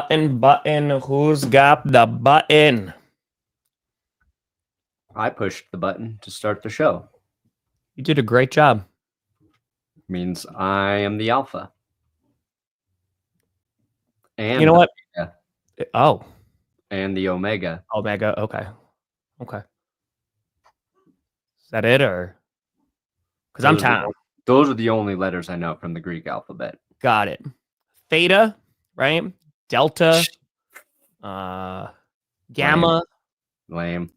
Button. Who's got the button? I pushed the button to start the show. You did a great job. Means I am the alpha. And you know what? Omega. Oh. And the Omega. Omega. Okay. Is that it, or? Because I'm Tom. Those are the only letters I know from the Greek alphabet. Got it. Theta, right? Delta. Gamma. Lame.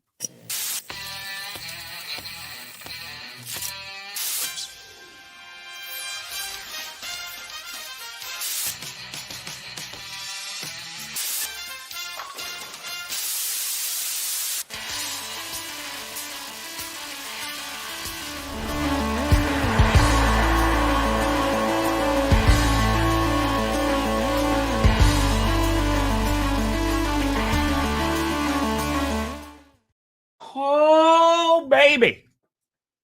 Oh, baby.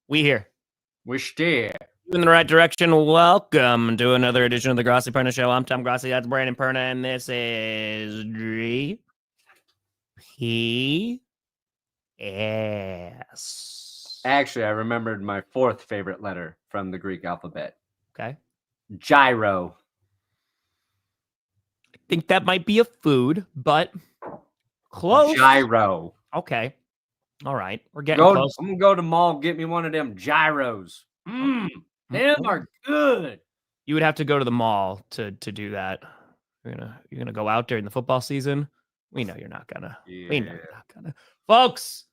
We here. We're still in the right direction. Welcome to another edition of the Grossi Perna Show. I'm Tom Grossi. That's Brandon Perna, and this is G-P-S. Actually, I remembered my fourth favorite letter from the Greek alphabet. Okay. Gyro. I think that might be a food, but close. Gyro. Okay. All right. We're getting close. I'm going to go to the mall, get me one of them gyros. Them are good. You would have to go to the mall to do that. You're gonna go out during the football season. We know you're not gonna. Yeah. We know you're not gonna. Folks,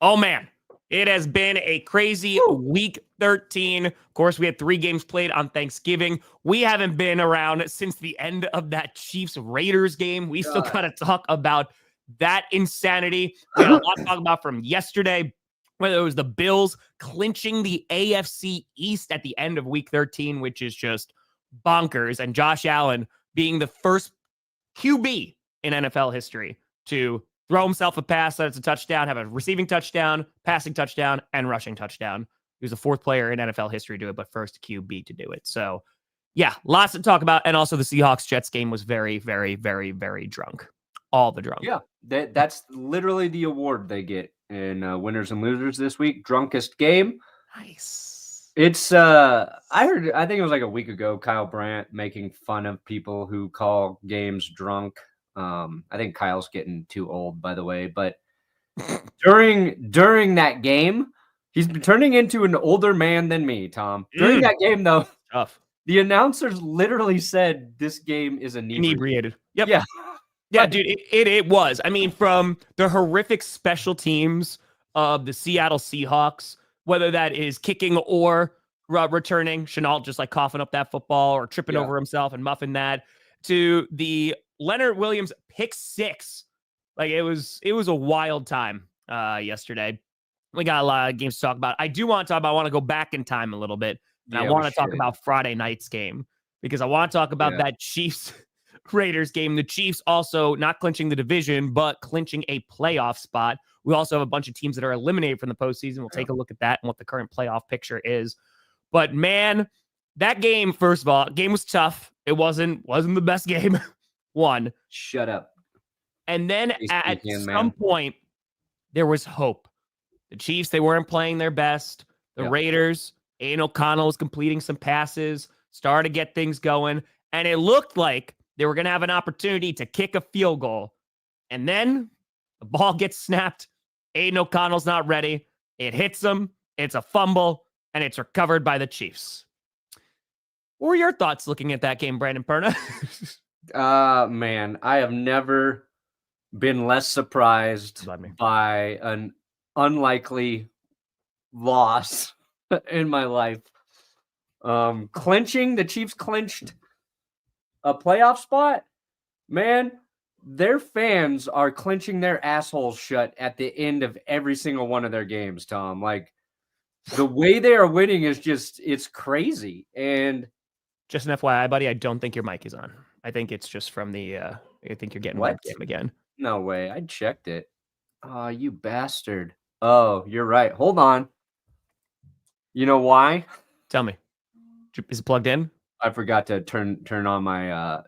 oh man, it has been a crazy week 13. Of course, we had 3 games played on Thanksgiving. We haven't been around since the end of that Chiefs-Raiders game. We still gotta talk about that insanity. We had a lot to talk about from yesterday, whether it was the Bills clinching the AFC East at the end of week 13, which is just bonkers, and Josh Allen being the first QB in NFL history to throw himself a pass that it's a touchdown, have a receiving touchdown, passing touchdown, and rushing touchdown. He was the 4th player in NFL history to do it, but first QB to do it. So, yeah, lots to talk about. And also the Seahawks-Jets game was very, very, very, very drunk. All the drunk. Yeah, that's literally the award they get in winners and losers this week. Drunkest game. Nice. It's I think it was like a week ago, Kyle Brandt making fun of people who call games drunk. I think Kyle's getting too old, by the way, but during that game, he's been turning into an older man than me, Tom. During that game, though, tough. The announcers literally said this game is inebriated. Yep. Yeah. Yeah, dude, it was. I mean, from the horrific special teams of the Seattle Seahawks, whether that is kicking or returning, Chenault just like coughing up that football or tripping over himself and muffing that, to the Leonard Williams pick 6. Like it was a wild time yesterday. We got a lot of games to talk about. I want to go back in time a little bit. And I want to talk about Friday night's game because I want to talk about that Chiefs Raiders game. The Chiefs also not clinching the division, but clinching a playoff spot. We also have a bunch of teams that are eliminated from the postseason. We'll take a look at that and what the current playoff picture is. But man, that game, first of all, game was tough. It wasn't the best game. One. Shut up. And then at some point, there was hope. The Chiefs, they weren't playing their best. The Raiders, Aiden O'Connell was completing some passes, started to get things going. And it looked like they were going to have an opportunity to kick a field goal. And then the ball gets snapped. Aiden O'Connell's not ready. It hits him. It's a fumble, and it's recovered by the Chiefs. What were your thoughts looking at that game, Brandon Perna? Man, I have never been less surprised by an unlikely loss in my life. The Chiefs clinched a playoff spot. Man, their fans are clenching their assholes shut at the end of every single one of their games, Tom. Like, the way they are winning is it's crazy. And just an FYI, buddy, I don't think your mic is on. I think it's just from the, I think you're getting webcam again. No way. I checked it. Oh, you bastard. Oh, you're right. Hold on. You know why? Tell me. Is it plugged in? I forgot to turn on my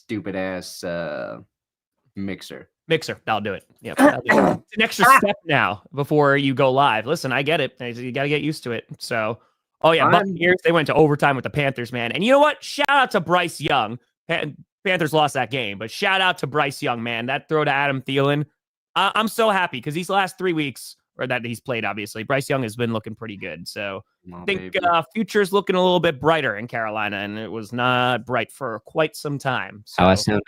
stupid ass mixer. That'll do it. Yep. That'll do it. It's an extra step now before you go live. Listen, I get it. You got to get used to it. So, oh yeah, Buccaneers, they went to overtime with the Panthers, man. And you know what? Shout out to Bryce Young. Panthers lost that game, but shout out to Bryce Young, man. That throw to Adam Thielen. I'm so happy because these last 3 weeks, or that he's played, obviously, Bryce Young has been looking pretty good. So I think future's looking a little bit brighter in Carolina, and it was not bright for quite some time. So, how I sound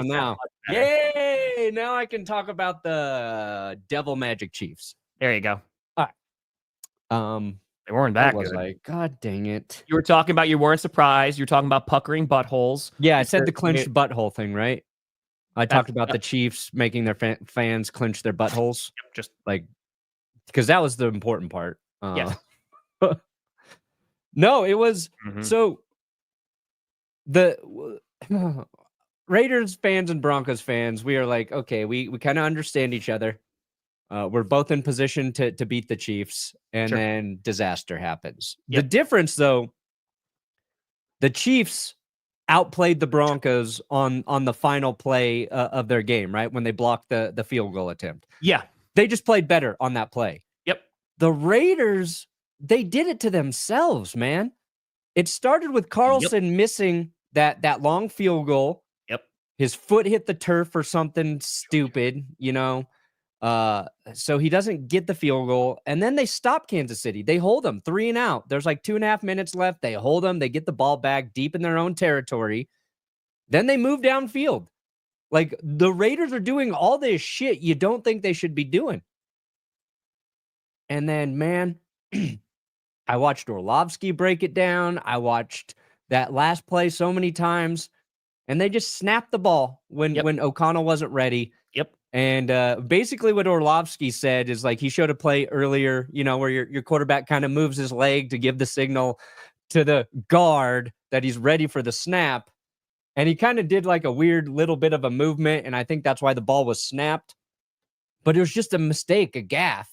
now. Yay! Now I can talk about the Devil Magic Chiefs. There you go. All right. They weren't that good. Like, God dang it. You were talking about you weren't surprised. You were talking about puckering buttholes. Yeah, I said the clenched butthole thing, right? I talked about the Chiefs making their fans clench their buttholes. Just like, because that was the important part. Yes. No, it was so the Raiders fans and Broncos fans, we are like, okay, we kind of understand each other. We're both in position to beat the Chiefs, and then disaster happens. The difference, though, the Chiefs outplayed the Broncos on the final play of their game, right? When they blocked the field goal attempt. Yeah. They just played better on that play. Yep. The Raiders, they did it to themselves, man. It started with Carlson missing that long field goal. Yep. His foot hit the turf or something stupid, you know. So he doesn't get the field goal, and then they stop Kansas City. They hold them 3 and out. There's like 2.5 minutes left. They hold them. They get the ball back deep in their own territory. Then they move downfield. Like, the Raiders are doing all this shit you don't think they should be doing. And then, man, I watched Orlovsky break it down. I watched that last play so many times, and they just snapped the ball when O'Connell wasn't ready. Yep. And basically what Orlovsky said is, like, he showed a play earlier, you know, where your quarterback kind of moves his leg to give the signal to the guard that he's ready for the snap. And he kind of did like a weird little bit of a movement, and I think that's why the ball was snapped. But it was just a mistake, a gaffe.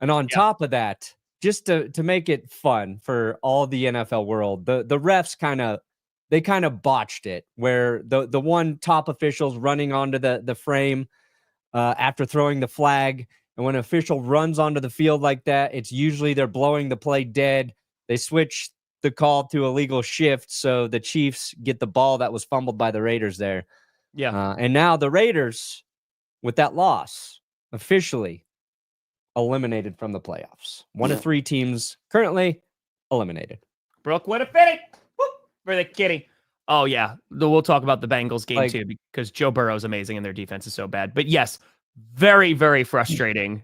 And on top of that, just to make it fun for all the NFL world, the refs kind of botched it, where the one top official's running onto the frame after throwing the flag. And when an official runs onto the field like that, it's usually they're blowing the play dead. They switch the call to illegal shift, so the Chiefs get the ball that was fumbled by the Raiders there. Yeah. And now the Raiders, with that loss, officially eliminated from the playoffs. 1 of 3 teams currently eliminated. Brooke, what a fitting for the kitty. Oh, yeah. We'll talk about the Bengals game, too, because Joe Burrow's amazing and their defense is so bad. But yes, very, very frustrating.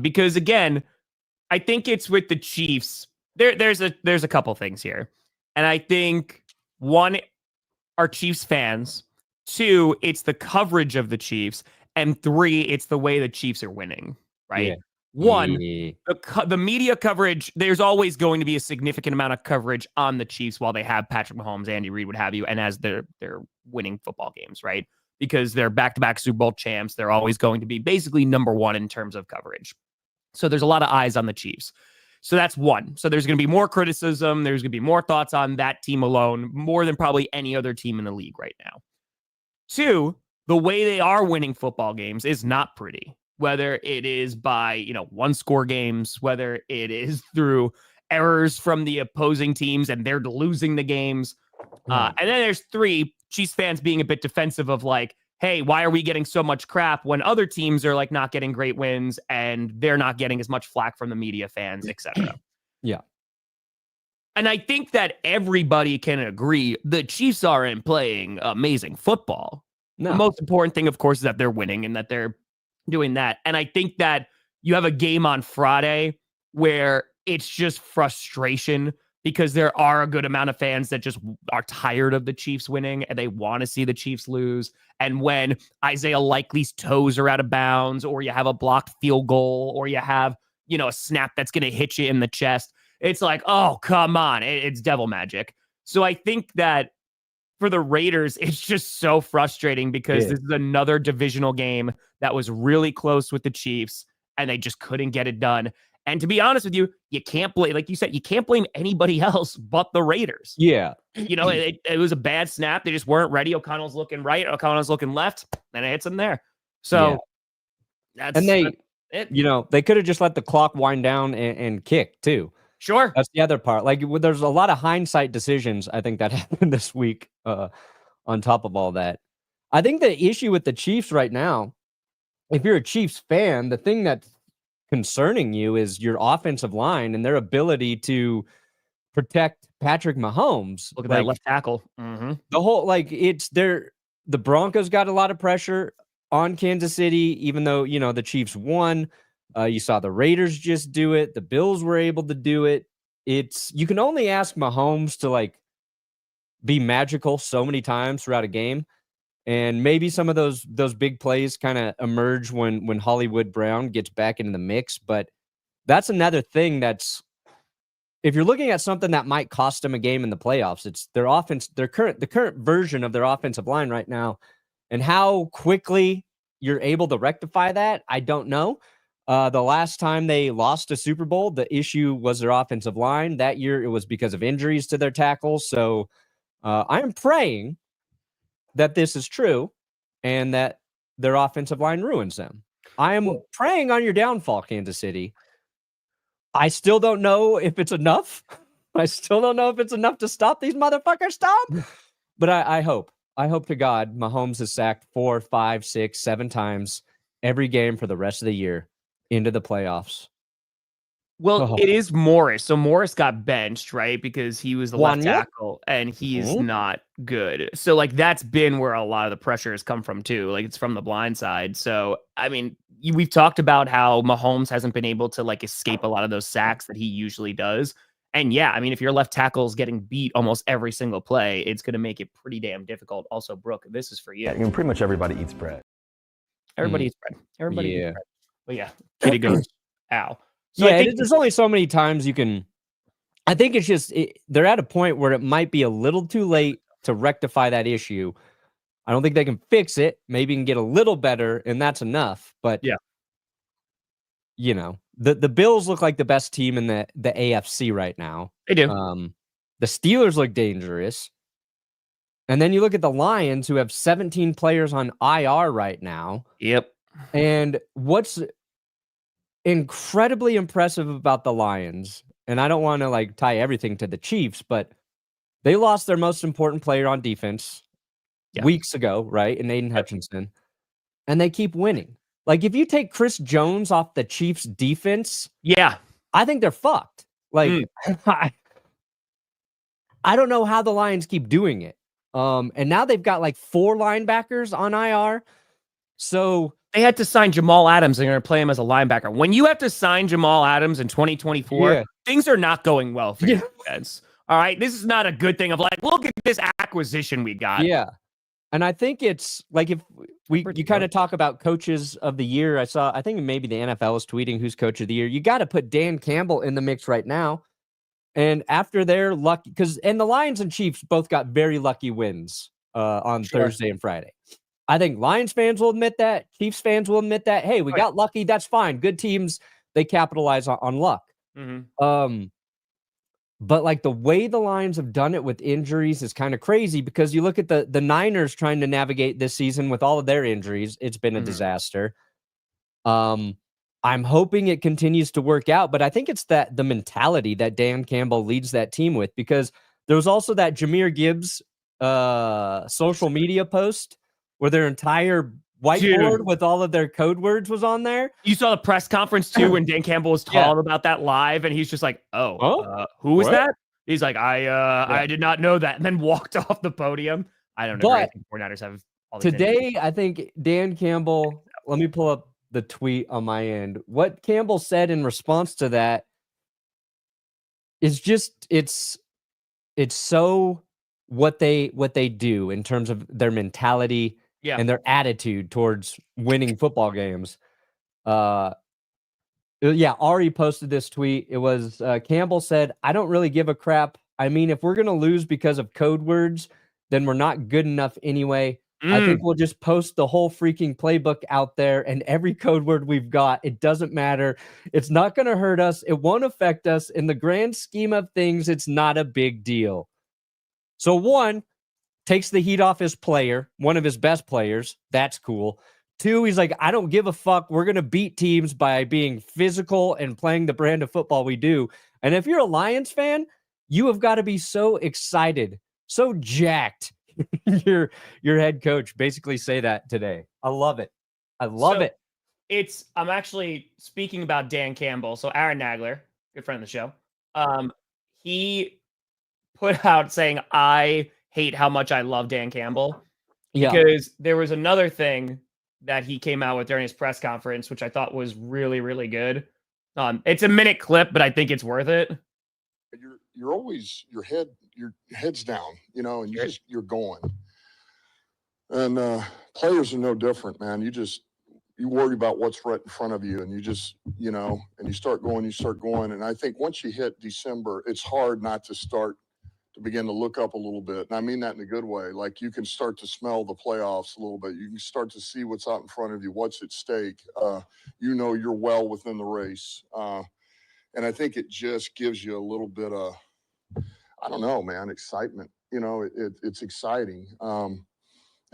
Because, again, I think it's with the Chiefs. There's a couple things here. And I think, 1, are Chiefs fans. 2, it's the coverage of the Chiefs. And 3, it's the way the Chiefs are winning, right? Yeah. 1, the media coverage, there's always going to be a significant amount of coverage on the Chiefs while they have Patrick Mahomes, Andy Reid, what have you, and as they're winning football games, right? Because they're back-to-back Super Bowl champs. They're always going to be basically number 1 in terms of coverage. So there's a lot of eyes on the Chiefs. So that's 1. So there's going to be more criticism. There's going to be more thoughts on that team alone, more than probably any other team in the league right now. 2, the way they are winning football games is not pretty. Whether it is by, 1-score games, whether it is through errors from the opposing teams and they're losing the games. And then there's 3, Chiefs fans being a bit defensive of like, hey, why are we getting so much crap when other teams are like not getting great wins and they're not getting as much flack from the media fans, etc. Yeah. And I think that everybody can agree the Chiefs aren't playing amazing football. No. The most important thing, of course, is that they're winning and that they're doing that. And I think that you have a game on Friday where it's just frustration because there are a good amount of fans that just are tired of the Chiefs winning and they want to see the Chiefs lose. And when Isaiah Likely's toes are out of bounds, or you have a blocked field goal, or you have, a snap that's going to hit you in the chest, it's like, oh, come on. It's devil magic. So I think that for the Raiders, it's just so frustrating because this is another divisional game that was really close with the Chiefs and they just couldn't get it done. And to be honest with you, you can't blame, like you said, you can't blame anybody else but the Raiders. Yeah. It was a bad snap. They just weren't ready. O'Connell's looking right. O'Connell's looking left. And it hits him there. So that's it. They could have just let the clock wind down and kick too. Sure. That's the other part. Like, there's a lot of hindsight decisions, I think, that happened this week on top of all that. I think the issue with the Chiefs right now, if you're a Chiefs fan, the thing that's concerning you is your offensive line and their ability to protect Patrick Mahomes. Look at that left tackle. Mm-hmm. The whole, the Broncos got a lot of pressure on Kansas City, even though, the Chiefs won. You saw the Raiders just do it. The Bills were able to do it. You can only ask Mahomes to be magical so many times throughout a game. And maybe some of those big plays kind of emerge when Hollywood Brown gets back into the mix. But that's another thing if you're looking at something that might cost them a game in the playoffs, it's their offense, the current version of their offensive line right now. And how quickly you're able to rectify that, I don't know. The last time they lost a Super Bowl, the issue was their offensive line. That year, it was because of injuries to their tackles. So I am praying that this is true and that their offensive line ruins them. I am praying on your downfall, Kansas City. I still don't know if it's enough. I still don't know if it's enough to stop these motherfuckers. Stop. But I hope to God Mahomes is sacked 4, 5, 6, 7 times every game for the rest of the year into the playoffs. Well, It is Morris. So Morris got benched, right? Because he was the left tackle and he is not good. So that's been where a lot of the pressure has come from too. It's from the blind side. So, I mean, we've talked about how Mahomes hasn't been able to escape a lot of those sacks that he usually does. And yeah, I mean, if your left tackle is getting beat almost every single play, it's going to make it pretty damn difficult. Also, Brooke, this is for you. I mean, pretty much everybody eats bread. Everybody eats bread. Everybody eats bread. But yeah, Kitty goes, ow. So yeah, there's only so many times you can. I think it's just they're at a point where it might be a little too late to rectify that issue. I don't think they can fix it. Maybe can get a little better, and that's enough. But yeah, the Bills look like the best team in the AFC right now. They do. The Steelers look dangerous, and then you look at the Lions, who have 17 players on IR right now. Yep. And what's incredibly impressive about the Lions, and I don't want to tie everything to the Chiefs, but they lost their most important player on defense weeks ago, right? And Aiden Hutchinson, and they keep winning. If you take Chris Jones off the Chiefs defense, I think they're fucked. I don't know how the Lions keep doing it. And now they've got 4 linebackers on IR. So they had to sign Jamal Adams and they're going to play him as a linebacker. When you have to sign Jamal Adams in 2024, things are not going well for your defense. All right. This is not a good thing of look at this acquisition we got. Yeah. And I think it's if you kind of talk about coaches of the year, I think maybe the NFL is tweeting who's coach of the year. You got to put Dan Campbell in the mix right now. And after their lucky, and the Lions and Chiefs both got very lucky wins on Thursday and Friday. I think Lions fans will admit that. Chiefs fans will admit that. Hey, we got lucky. That's fine. Good teams, they capitalize on luck. Mm-hmm. But the way the Lions have done it with injuries is kind of crazy because you look at the Niners trying to navigate this season with all of their injuries. It's been a disaster. I'm hoping it continues to work out, but I think it's the mentality that Dan Campbell leads that team with, because there was also that Jahmyr Gibbs social media post where their entire whiteboard with all of their code words was on there. You saw the press conference too when Dan Campbell was talking about that live, and he's just like, who was that? He's like, I did not know that, and then walked off the podium. I don't know. But I think 49ers have all today, I think Dan Campbell, let me pull up the tweet on my end. What Campbell said in response to that is just, it's so what they do in terms of their mentality and their attitude towards winning football games. Ari posted this tweet. It was Campbell said, "I don't really give a crap. I mean, if we're going to lose because of code words, then we're not good enough anyway. I think we'll just post the whole freaking playbook out there and every code word we've got. It doesn't matter. It's not going to hurt us. It won't affect us. In the grand scheme of things, it's not a big deal. So one, takes the heat off his player, one of his best players. That's cool. Two, he's like, I don't give a fuck. We're going to beat teams by being physical and playing the brand of football we do. And if you're a Lions fan, you have got to be so excited, so jacked. your head coach basically say that today. I love it. I love it. I'm actually speaking about Dan Campbell. So Aaron Nagler, good friend of the show. He put out saying, I hate how much I love Dan Campbell. Yeah. Because there was another thing that he came out with during his press conference, which I thought was really, really good. It's a minute clip, but I think it's worth it. You're always your head's down, you know, and you're going. And players are no different, man. You worry about what's right in front of you, and you just, you know, and you start going. And I think once you hit December, it's hard not to begin to look up a little bit. And I mean that in a good way. Like, you can start to smell the playoffs a little bit. You can start to see what's out in front of you, what's at stake. You know, you're well within the race. And I think it just gives you a little bit of, I don't know, man, excitement. You know, it's exciting. And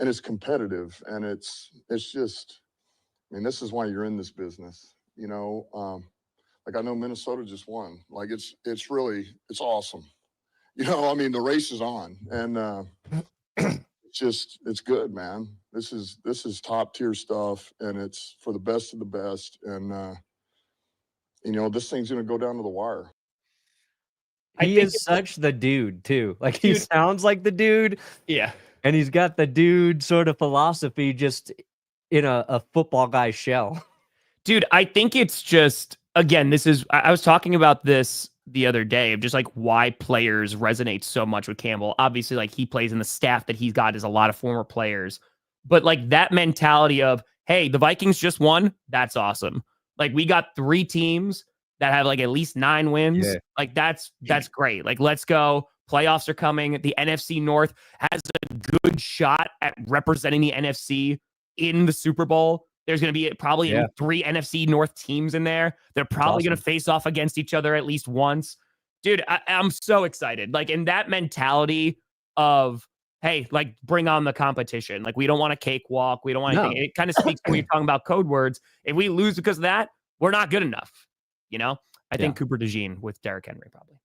it's competitive. And it's just, I mean, this is why you're in this business, you know. Like, I know Minnesota just won. Like, it's awesome. You know, I mean, the race is on, and it's good, man. This is top tier stuff, and it's for the best of the best. And you know, this thing's gonna go down to the wire. He is such the dude too. Like, he sounds like the dude. Yeah, and he's got the dude sort of philosophy, just in a football guy shell. Dude, I think it's just, again, I was talking about this the other day of just like why players resonate so much with Campbell. Obviously, like, he plays in the staff that he's got is a lot of former players, but like that mentality of, hey, the Vikings just won. That's awesome. Like, we got 3 teams that have like at least 9 wins. Yeah. Like, that's great. Like, let's go. Playoffs are coming. The NFC North has a good shot at representing the NFC in the Super Bowl. There's going to be probably 3 NFC North teams in there. They're probably going to face off against each other at least once. Dude, I'm so excited. Like, in that mentality of, hey, like, bring on the competition. Like, we don't want a cakewalk. We don't want anything. It kind of speaks when you're talking about code words. If we lose because of that, we're not good enough. You know? I think Cooper DeJean with Derrick Henry, probably.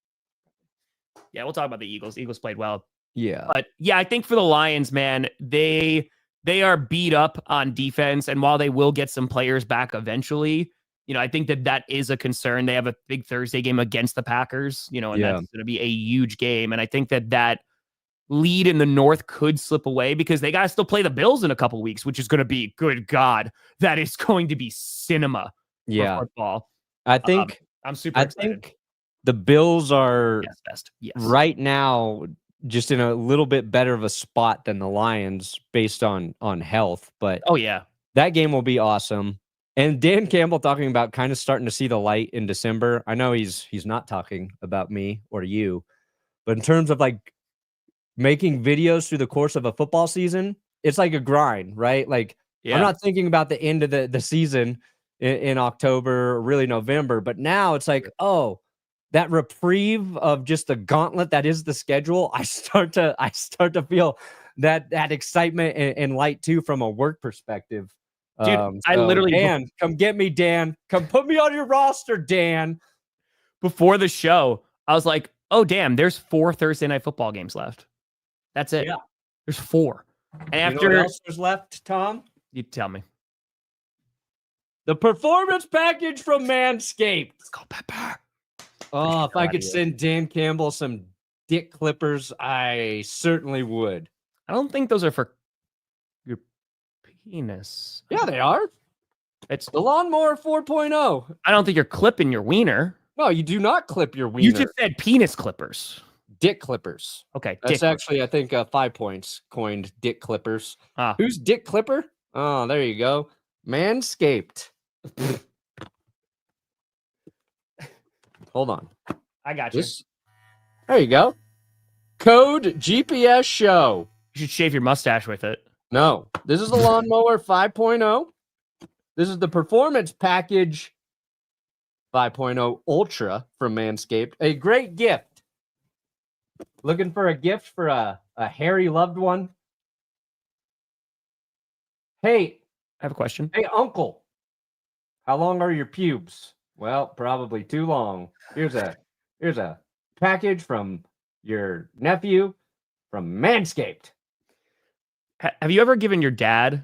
Yeah, we'll talk about the Eagles. Eagles played well. Yeah. But yeah, I think for the Lions, man, they are beat up on defense, and while they will get some players back eventually, you know, I think that is a concern. They have a big Thursday game against the Packers, you know, and that's going to be a huge game. And I think that lead in the North could slip away because they got to still play the Bills in a couple weeks, which is going to be, good God, that is going to be cinema for football. I think I'm super excited. I think the Bills are best. Yes. Right now just in a little bit better of a spot than the Lions based on health. But that game will be awesome. And Dan Campbell talking about kind of starting to see the light in December. I know he's not talking about me or you, but in terms of like making videos through the course of a football season, it's like a grind, right? Like, I'm not thinking about the end of the season in October or really November, but now it's like, oh, that reprieve of just the gauntlet that is the schedule. I start to feel that excitement and light too from a work perspective. Dude, I literally, Dan, come get me, Dan. Come put me on your roster, Dan. Before the show, I was like, oh, damn, there's 4 Thursday night football games left. That's it. Yeah. There's 4. And after, you know what else there's left, Tom? You tell me. The performance package from Manscaped. Let's go, Pepper. Oh, if I could send Dan Campbell some dick clippers, I certainly would. I don't think those are for your penis. Yeah, they are. It's the Lawnmower 4.0. I don't think you're clipping your wiener. No, you do not clip your wiener. You just said penis clippers. Dick clippers. Okay. That's actually, I think, 5 points coined dick clippers. Ah. Who's Dick Clipper? Oh, there you go. Manscaped. Hold on. I got you. There you go. Code GPS show. You should shave your mustache with it. No, this is the Lawnmower 5.0. This is the Performance Package 5.0 Ultra from Manscaped. A great gift. Looking for a gift for a hairy loved one? Hey, I have a question. Hey, uncle, how long are your pubes? Well, probably too long. Here's a package from your nephew from Manscaped. Have you ever given your dad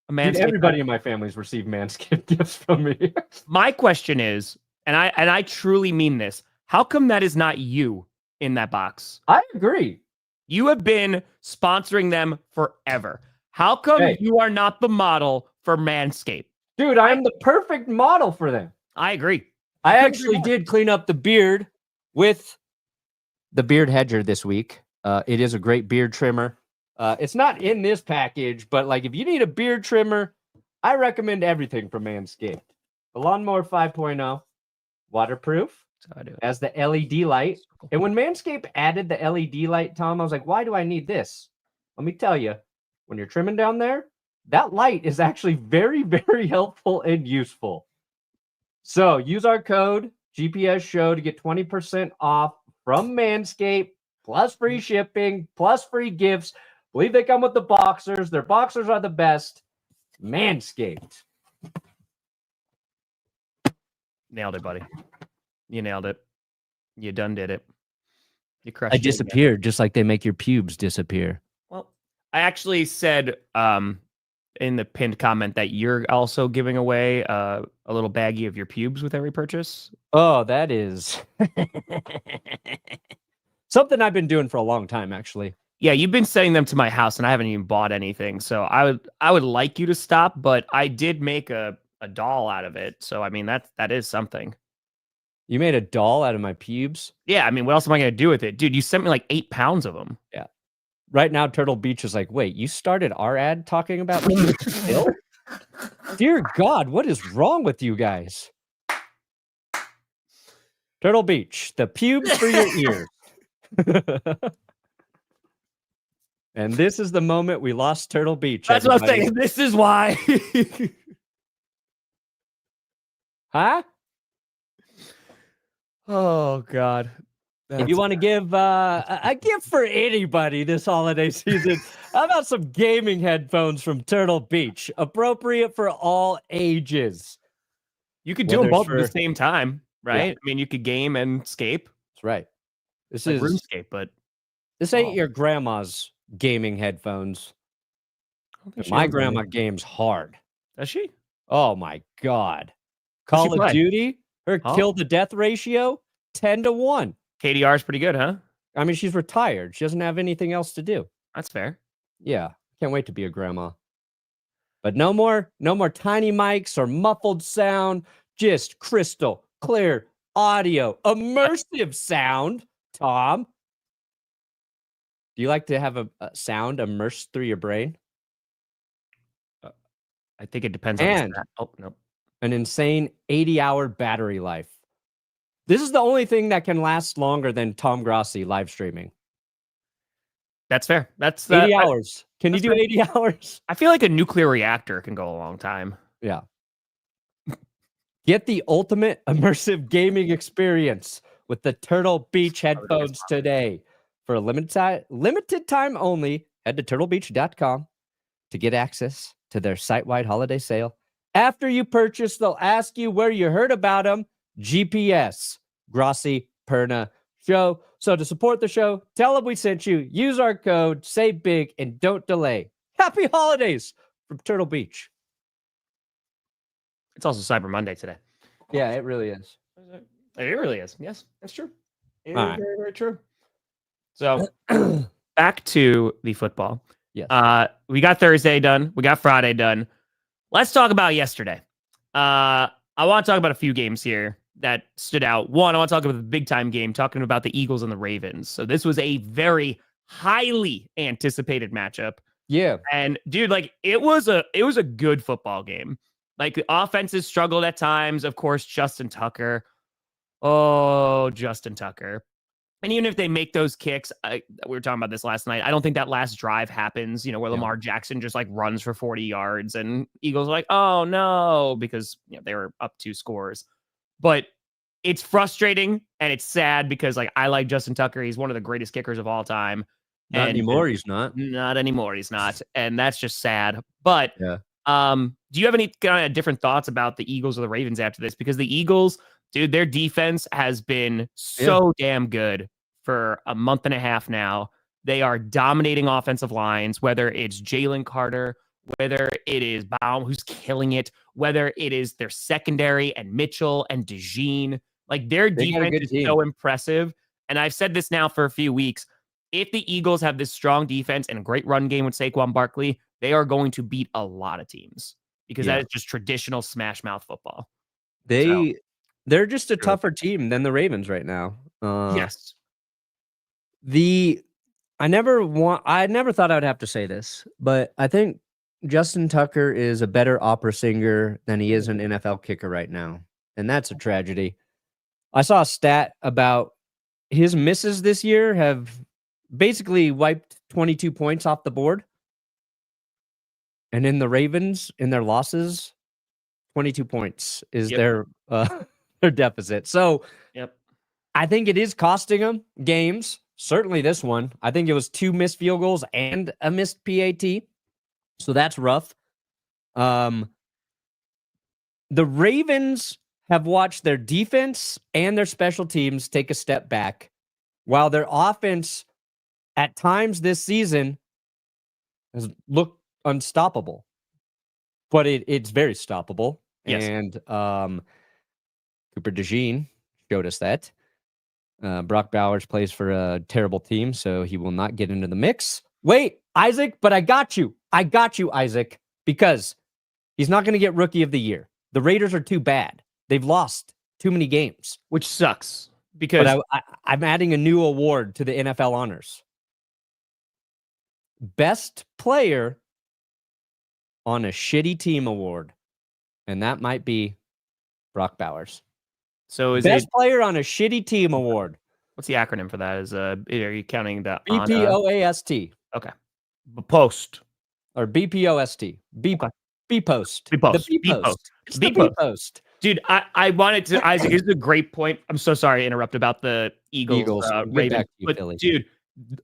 a Manscaped? Dude, everybody in my family's received Manscaped gifts from me. My question is, and I truly mean this, how come that is not you in that box? I agree. You have been sponsoring them forever. How come you are not the model for Manscaped? Dude, I am the perfect model for them. I agree. I actually did clean up the beard with the beard hedger this week. It is a great beard trimmer. It's not in this package, but like if you need a beard trimmer, I recommend everything from Manscaped. The Lawnmower 5.0, waterproof, has the LED light. And when Manscaped added the LED light, Tom, I was like, why do I need this? Let me tell you, when you're trimming down there, that light is actually very, very helpful and useful. So use our code GPS Show to get 20% off from Manscaped, plus free shipping, plus free gifts. I believe they come with the boxers. Their boxers are the best. Manscaped. Nailed it, buddy. You nailed it. You done did it. You crushed it. I disappeared just like they make your pubes disappear. Well, I actually said in the pinned comment that you're also giving away a little baggie of your pubes with every purchase. Oh, that is something I've been doing for a long time, actually. Yeah, you've been sending them to my house, and I haven't even bought anything. So I would like you to stop, but I did make a doll out of it. So I mean that is something. You made a doll out of my pubes? Yeah, I mean, what else am I gonna do with it, dude? You sent me like 8 pounds of them. Yeah. Right now, Turtle Beach is like, wait, you started our ad talking about still? Dear God, what is wrong with you guys? Turtle Beach, the pubes for your ears. And this is the moment we lost Turtle Beach. That's what I'm saying. This is why. Huh? Oh, God. If you want to give a gift for anybody this holiday season, how about some gaming headphones from Turtle Beach? Appropriate for all ages. You could do them both at the same time, right? Yeah. I mean, you could game and scape. That's right. This like is RuneScape, but this ain't your grandma's gaming headphones. My grandma games hard. Does she? Oh my God. Call of Duty, her kill to death ratio, 10-1. KDR is pretty good, huh? I mean, she's retired. She doesn't have anything else to do. That's fair. Yeah. Can't wait to be a grandma. But no more tiny mics or muffled sound, just crystal clear audio, immersive sound. Tom, do you like to have a sound immersed through your brain? I think it depends on the oh, no. An insane 80-hour battery life. This is the only thing that can last longer than Tom Grossi live streaming. That's fair. That's 80 hours. Can you do 80 hours? I feel like a nuclear reactor can go a long time. Yeah. Get the ultimate immersive gaming experience with the Turtle Beach headphones today. For a limited time only, head to turtlebeach.com to get access to their site-wide holiday sale. After you purchase, they'll ask you where you heard about them. GPS, Grossi Perna Show. So to support the show, tell them we sent you, use our code, save big, and don't delay. Happy holidays from Turtle Beach. It's also Cyber Monday today. Yeah, it really is. It really is. Yes, that's true. It is very, very true. So back to the football. Yes. We got Thursday done. We got Friday done. Let's talk about yesterday. I want to talk about a few games here that stood out. One, I want to talk about the big time game, talking about the Eagles and the Ravens. So this was a very highly anticipated matchup. Yeah. And dude, like it was a good football game. Like the offenses struggled at times. Of course, Justin Tucker. Oh, Justin Tucker. And even if they make those kicks, we were talking about this last night. I don't think that last drive happens, where Lamar Jackson just like runs for 40 yards and Eagles are like, oh no, because they were up 2 scores. But it's frustrating and it's sad because like I like Justin Tucker. He's one of the greatest kickers of all time. Not anymore. He's not. Not anymore. He's not. And that's just sad. But yeah. Do you have any kind of different thoughts about the Eagles or the Ravens after this? Because the Eagles, dude, their defense has been so damn good for a month and a half now. They are dominating offensive lines, whether it's Jalen Carter, whether it is Baum, who's killing it, whether it is their secondary and Mitchell and DeJean. Like their defense is so impressive. And I've said this now for a few weeks. If the Eagles have this strong defense and a great run game with Saquon Barkley, they are going to beat a lot of teams because that is just traditional smash mouth football. They're just a tougher team than the Ravens right now. Yes. I never thought I would have to say this, but I think Justin Tucker is a better opera singer than he is an NFL kicker right now. And that's a tragedy. I saw a stat about his misses this year have basically wiped 22 points off the board. And in the Ravens, in their losses, 22 points is their deficit. So I think it is costing them games. Certainly this one. I think it was 2 missed field goals and a missed PAT. So that's rough. The Ravens have watched their defense and their special teams take a step back, while their offense at times this season has looked unstoppable. But it's very stoppable. Yes. And Cooper DeJean showed us that. Brock Bowers plays for a terrible team, so he will not get into the mix. Wait, Isaac, but I got you. I got you, Isaac, because he's not going to get Rookie of the Year. The Raiders are too bad. They've lost too many games. Which sucks because I'm adding a new award to the NFL honors. Best player on a shitty team award. And that might be Brock Bowers. So is best player on a shitty team award. What's the acronym for that? Are you counting the BPOAST? Okay. Post. Or BPOST. B-post. B-post. The B-post. It's the B-post. Dude, I wanted to, Isaac, here's a great point. I'm so sorry to interrupt about the Eagles Ravens. But Philly. Dude,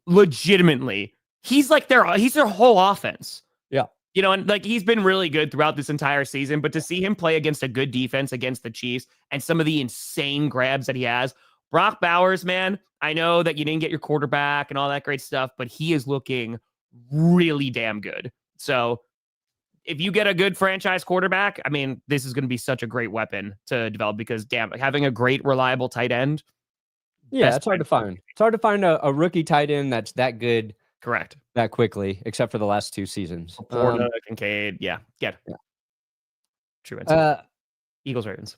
legitimately, he's their whole offense. Yeah. And like he's been really good throughout this entire season, but to see him play against a good defense against the Chiefs and some of the insane grabs that he has, Brock Bowers, man, I know that you didn't get your quarterback and all that great stuff, but he is looking really damn good. So if you get a good franchise quarterback, I mean, this is going to be such a great weapon to develop because having a great, reliable tight end. Yeah, it's hard to find. It's hard to find a rookie tight end that's that good. Correct. That quickly, except for the last 2 seasons. Porta, Kincaid. Yeah. True. Eagles, Ravens.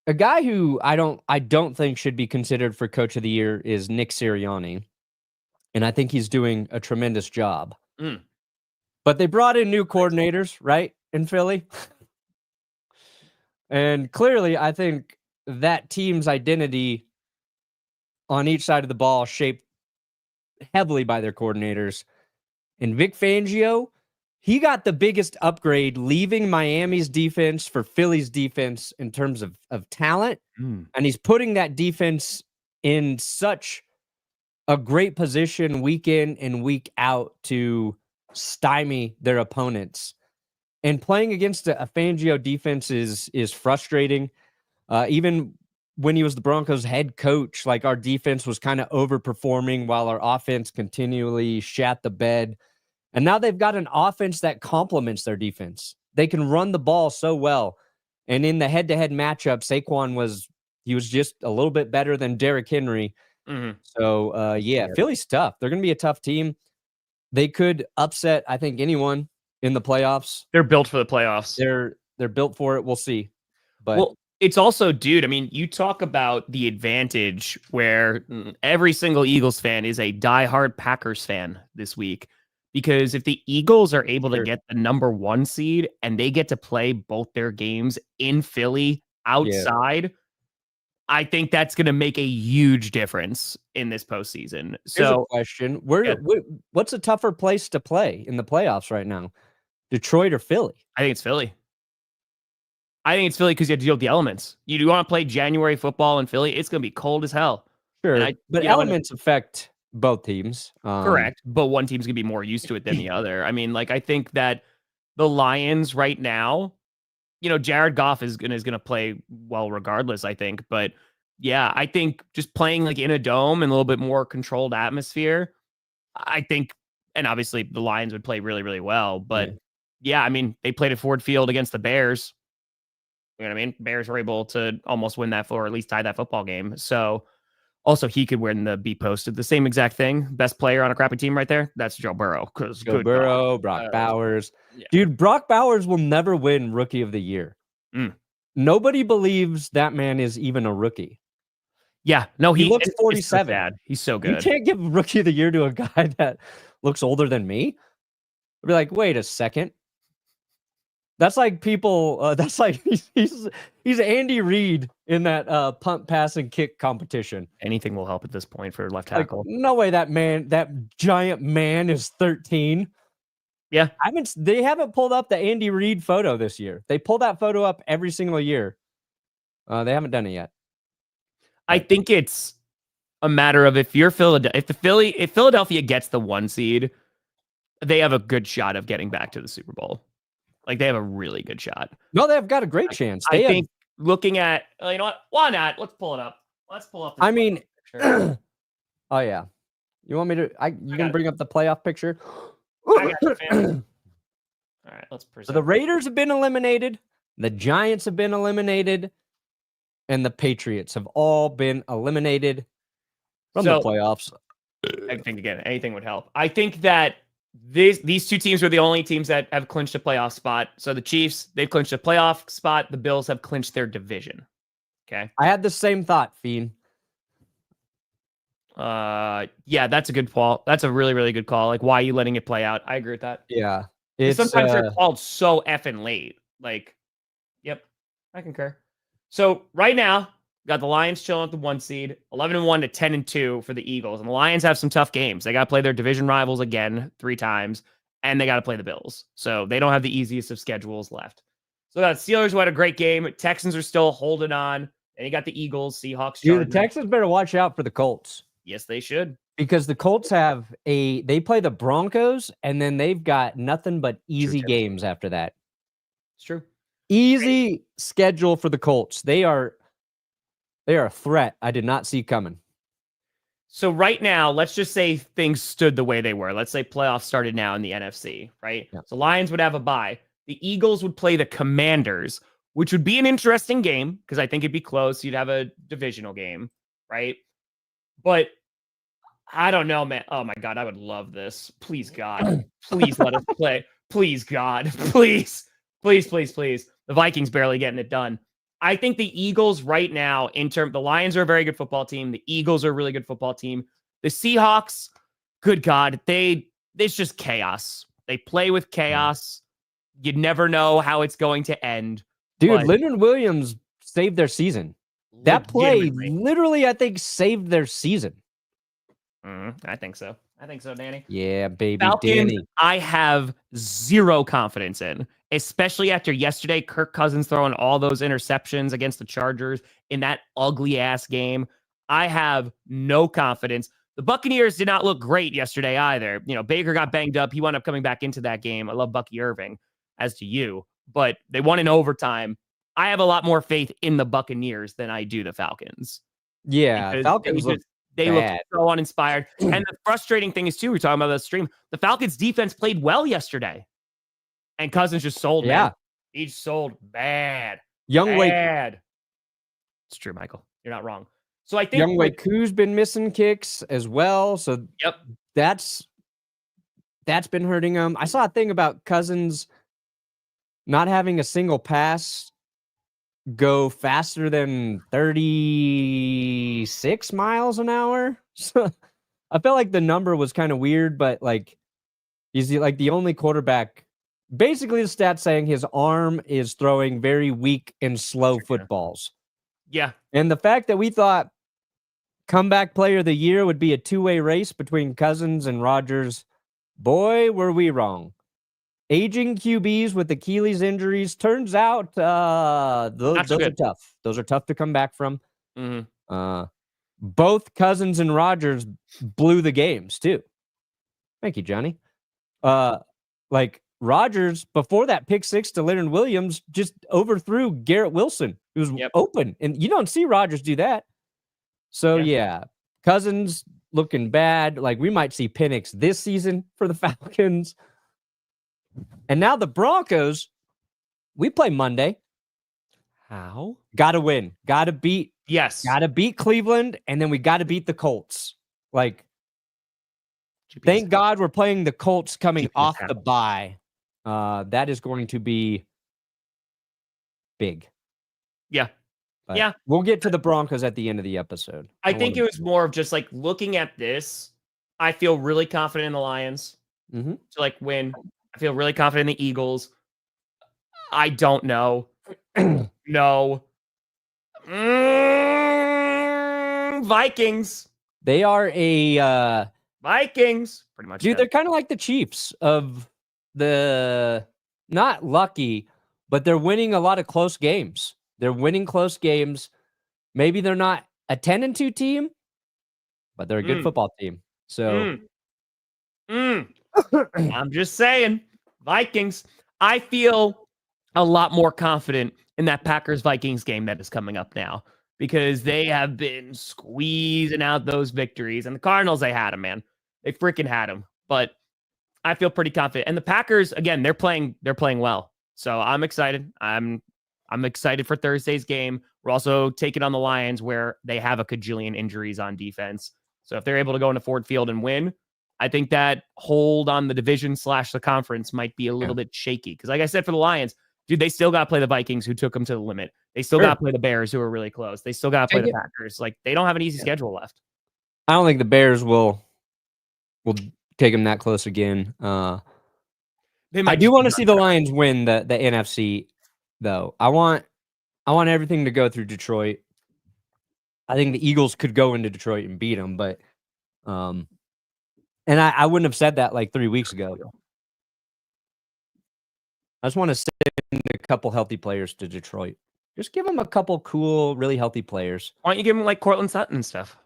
A guy who I don't think should be considered for Coach of the Year is Nick Sirianni. And I think he's doing a tremendous job. But they brought in new coordinators, right, in Philly. And clearly, I think that team's identity on each side of the ball shaped heavily by their coordinators. And Vic Fangio, he got the biggest upgrade leaving Miami's defense for Philly's defense in terms of talent. And he's putting that defense in such a great position week in and week out to stymie their opponents. And playing against a Fangio defense is frustrating. Even when he was the Broncos head coach, like our defense was kind of overperforming while our offense continually shat the bed. And now they've got an offense that complements their defense. They can run the ball so well. And in the head-to-head matchup, Saquon was just a little bit better than Derrick Henry. So, Philly's tough. They're going to be a tough team. They could upset, I think, anyone in the playoffs. They're built for the playoffs. They're built for it. We'll see. But it's also, dude, I mean, you talk about the advantage where every single Eagles fan is a diehard Packers fan this week. Because if the Eagles are able to get the number 1 seed and they get to play both their games in Philly outside, I think that's going to make a huge difference in this postseason. Here's a So question: Yeah. what's a tougher place to play in the playoffs right now? Detroit or Philly? I think it's Philly. I think it's Philly because you have to deal with the elements. You do want to play January football in Philly, it's going to be cold as hell. Sure, And but you know, elements affect both teams. Correct. But one team's going to be more used to it than the other. I mean, like, I think that the Lions right now, Jared Goff is going to play well regardless, I think. But yeah, I think just playing like in a dome and a little bit more controlled atmosphere, I think, and obviously the Lions would play really, really well. But yeah, I mean, they played at Ford Field against the Bears. You know what I mean? Bears were able to almost win that or at least tie that football game. So also he could win the B posted. The same exact thing. Best player on a crappy team right there. That's Joe Burrow. Joe Burrow, Brock Bowers. Yeah. Dude, Brock Bowers will never win Rookie of the Year. Nobody believes that man is even a rookie. Yeah. No, he looks it's 47. So sad. He's so good. You can't give Rookie of the Year to a guy that looks older than me. I'd be like, wait a second. That's like people. That's like he's Andy Reid in that punt, pass, and kick competition. Anything will help at this point for left Like, tackle. no way that giant man is 13. Yeah, they haven't pulled up the Andy Reid photo this year. They pull that photo up every single year. They haven't done it yet. I think it's a matter of if Philadelphia gets the 1 seed, they have a good shot of getting back to the Super Bowl. Like, they have a really good shot. No, they've got a great chance. I think looking at, you know what? Why not? Let's pull it up. Let's pull up. I mean, oh yeah. You want me to? You can bring up the playoff picture. I got you, fam. All right, let's present. So the Raiders have been eliminated. The Giants have been eliminated. And the Patriots have all been eliminated from the playoffs. I think, again, anything would help. I think that these two teams are the only teams that have clinched a playoff spot. So the Chiefs, they've clinched a playoff spot. The Bills have clinched their division. Okay. I had the same thought, Fiend. Yeah, that's a good call. That's a really, really good call. Like, why are you letting it play out? I agree with that. Yeah. Sometimes they're called so effing late. Like, yep, I concur. So right now, got the Lions chilling at the 1 seed, 11-1 to 10-2 for the Eagles. And the Lions have some tough games. They got to play their division rivals again 3 times, and they got to play the Bills. So they don't have the easiest of schedules left. So got Steelers who had a great game. Texans are still holding on. And you got the Eagles, Seahawks. Dude, the Texans better watch out for the Colts. Yes, they should. Because the Colts they play the Broncos, and then they've got nothing but easy games after that. It's true. Easy schedule for the Colts. They are a threat I did not see coming. So right now, let's just say things stood the way they were. Let's say playoffs started now in the NFC, right? Yeah. So Lions would have a bye. The Eagles would play the Commanders, which would be an interesting game because I think it'd be close. You'd have a divisional game, right? But I don't know, man. Oh my God, I would love this. Please, God. Please let us play. Please, God. Please. Please, please, please. The Vikings barely getting it done. I think the Eagles right now, the Lions are a very good football team. The Eagles are a really good football team. The Seahawks, good God, it's just chaos. They play with chaos. You never know how it's going to end. Dude, Leonard Williams saved their season. That play literally, I think, saved their season. I think so. Danny. Yeah, baby. Falcons, Danny. I have zero confidence in, especially after yesterday, Kirk Cousins throwing all those interceptions against the Chargers in that ugly ass game. I have no confidence. The Buccaneers did not look great yesterday either. You know, Baker got banged up. He wound up coming back into that game. I love Bucky Irving, as do you, but they won in overtime. I have a lot more faith in the Buccaneers than I do the Falcons. Yeah, Falcons they look so uninspired. And the frustrating thing is, too, we're talking about the stream, the Falcons defense played well yesterday. And Cousins just sold, man. He sold bad. Bad. It's true, Michael. You're not wrong. So I think Young Waiku's been missing kicks as well. So that's been hurting him. I saw a thing about Cousins not having a single pass go faster than 36 miles an hour. So I felt like the number was kind of weird, but like he's like the only quarterback. Basically, the stats saying his arm is throwing very weak and slow footballs. Yeah. And the fact that we thought comeback player of the year would be a two-way race between Cousins and Rodgers, boy, were we wrong. Aging QBs with Achilles injuries, turns out those are tough. Those are tough to come back from. Mm-hmm. Both Cousins and Rodgers blew the games too. Thank you, Johnny. Like Rodgers, before that pick six to Leonard Williams, just overthrew Garrett Wilson. It was open, and you don't see Rodgers do that. So yeah, Cousins looking bad. Like we might see Penix this season for the Falcons. And now the Broncos, we play Monday. How? Got to win. Got to beat. Yes. Got to beat Cleveland, and then we got to beat the Colts. Like, thank God we're playing the Colts coming off the bye. That is going to be big. Yeah. But we'll get to the Broncos at the end of the episode. I think it was more of just like looking at this. I feel really confident in the Lions to like win. I feel really confident in the Eagles. I don't know. No. Vikings. They are a Vikings. Pretty much. Dude, they're kind of like the Chiefs of the not lucky, but they're winning a lot of close games. They're winning close games. Maybe they're not a 10-2 team, but they're a good football team. So I'm just saying, Vikings. I feel a lot more confident in that Packers-Vikings game that is coming up now because they have been squeezing out those victories. And the Cardinals, they had them, man. They freaking had them. But I feel pretty confident. And the Packers, again, they're playing well. So I'm excited. I'm excited for Thursday's game. We're also taking on the Lions where they have a cajillion injuries on defense. So if they're able to go into Ford Field and win, I think that hold on the division / the conference might be a little bit shaky. Because like I said, for the Lions, dude, they still got to play the Vikings who took them to the limit. They still got to play the Bears who are really close. They still got to play the Packers. Like they don't have an easy schedule left. I don't think the Bears will take them that close again. I do want to see the Lions win the NFC though. I want everything to go through Detroit. I think the Eagles could go into Detroit and beat them, but and I wouldn't have said that like 3 weeks ago. I just want to send a couple healthy players to Detroit. Just give them a couple cool, really healthy players. Why don't you give them like Cortland Sutton and stuff?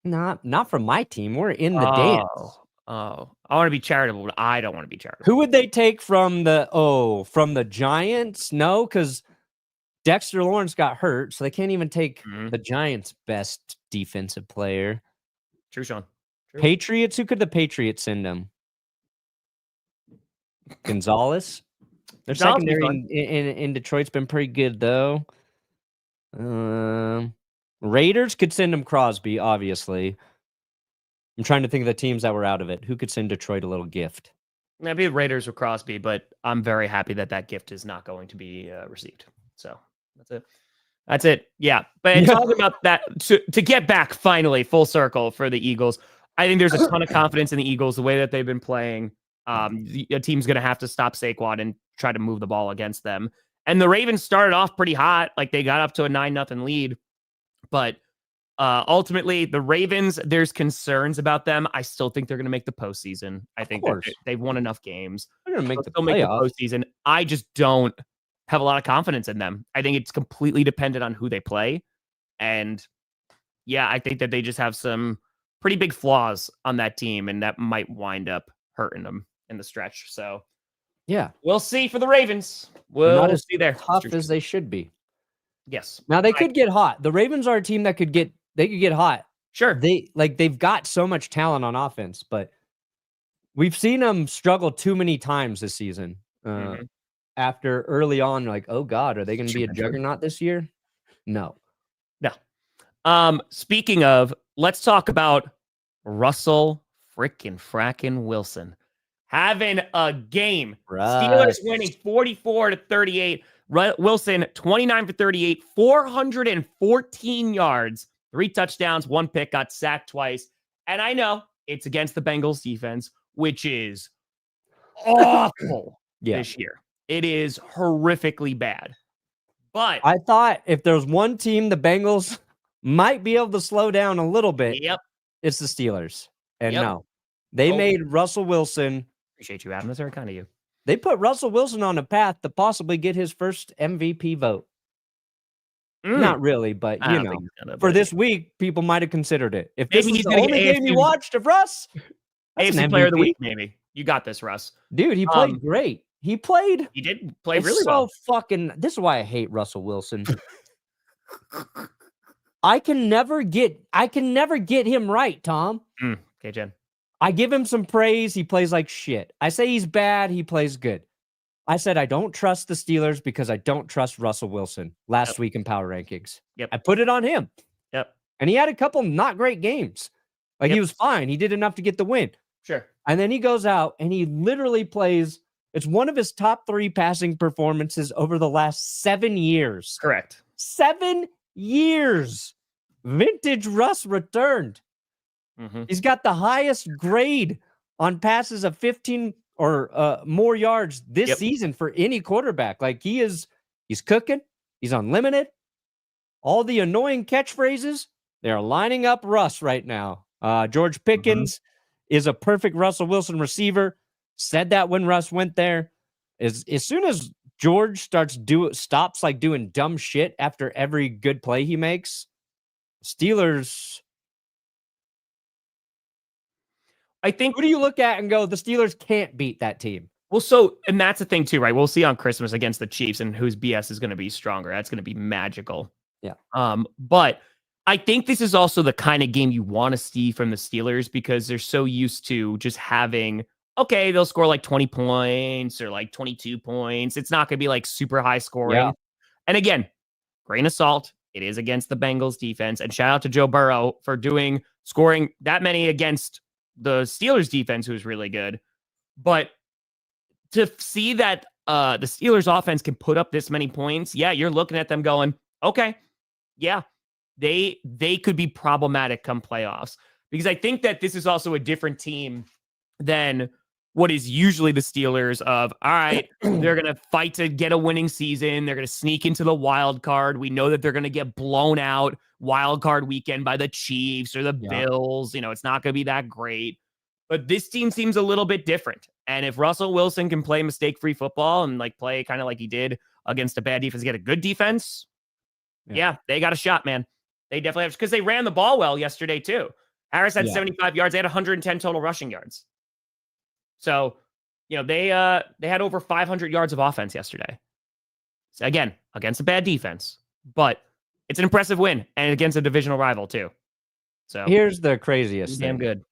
Not from my team. We're in the dance. Oh, I want to be charitable, but I don't want to be charitable. Who would they take from the Giants? No, because Dexter Lawrence got hurt, so they can't even take the Giants' best defensive player. True, Sean. True. Patriots? Who could the Patriots send them? Gonzalez? Their secondary in Detroit's been pretty good, though. Raiders could send them Crosby, obviously. I'm trying to think of the teams that were out of it. Who could send Detroit a little gift? Maybe the Raiders or Crosby, but I'm very happy that gift is not going to be received. So that's it. Yeah. But talking about that, to get back finally full circle for the Eagles, I think there's a ton of confidence in the Eagles, the way that they've been playing. A team's going to have to stop Saquon and try to move the ball against them. And the Ravens started off pretty hot. Like they got up to a 9-0 lead. But ultimately, the Ravens, there's concerns about them. I still think they're going to make the postseason. I think they've won enough games. They're going to make the postseason. I just don't have a lot of confidence in them. I think it's completely dependent on who they play. And yeah, I think that they just have some pretty big flaws on that team, and that might wind up hurting them in the stretch. So yeah, we'll see for the Ravens. We'll see there. Tough as they should be. Yes. Now they could get hot. The Ravens are a team that could get hot. Sure. They've got so much talent on offense, but we've seen them struggle too many times this season. After early on, like, oh God, are they going to be a juggernaut this year? No. Speaking of, let's talk about Russell frackin' Wilson having a game. Steelers winning 44-38. Wilson, 29 for 38, 414 yards, 3 touchdowns, 1 pick, got sacked twice. And I know it's against the Bengals defense, which is awful this year. It is horrifically bad. But I thought if there's one team the Bengals might be able to slow down a little bit, yep. it's the Steelers. And Yep. no, they Oh. made Russell Wilson. Appreciate you, Adam. That's very kind of you. They put Russell Wilson on a path to possibly get his first MVP vote. Not really, but I you don't know, think he's gonna, for but- this week, people might have considered it. If this Maybe was he's the gonna get only game you AFC watched of Russ, that's AFC an Player of the MVP. Week, maybe. You got this, Russ. Dude, he played great. He played. He did play It's really so well. fucking. This is why I hate Russell Wilson. I can never get him right, Tom. Okay, Jen. I give him some praise. He plays like shit. I say he's bad. He plays good. I said I don't trust the Steelers because I don't trust Russell Wilson last week in power rankings. Yep. I put it on him. Yep. And he had a couple not great games. Like he was fine. He did enough to get the win. Sure. And then he goes out and he literally plays. It's one of his top 3 passing performances over the last 7 years. Correct. 7 years. Vintage Russ returned. Mm-hmm. He's got the highest grade on passes of 15 or more yards this season for any quarterback. Like he's cooking. He's unlimited. All the annoying catchphrases, they're lining up Russ right now. George Pickens is a perfect Russell Wilson receiver. Said that when Russ went there. As soon as George stops like doing dumb shit after every good play he makes, Steelers. I think. Who do you look at and go, the Steelers can't beat that team? Well, and that's the thing too, right? We'll see on Christmas against the Chiefs and whose BS is going to be stronger. That's going to be magical. Yeah. But I think this is also the kind of game you want to see from the Steelers because they're so used to just having, okay, they'll score like 20 points or like 22 points. It's not going to be like super high scoring. Yeah. And again, grain of salt. It is against the Bengals defense. And shout out to Joe Burrow for scoring that many against the Steelers defense, who's really good. But to see that the Steelers offense can put up this many points, yeah, you're looking at them going, okay, yeah, they could be problematic come playoffs. Because I think that this is also a different team than what is usually the Steelers of, all right, they're going to fight to get a winning season. They're going to sneak into the wild card. We know that they're going to get blown out wild card weekend by the Chiefs or the Bills. You know, it's not going to be that great. But this team seems a little bit different. And if Russell Wilson can play mistake-free football and like play kind of like he did against a bad defense, get a good defense, yeah, they got a shot, man. They definitely have, because they ran the ball well yesterday too. Harris had 75 yards. They had 110 total rushing yards. So, you know, they had over 500 yards of offense yesterday. So again, against a bad defense, but it's an impressive win and against a divisional rival too. So here's the craziest damn thing. good.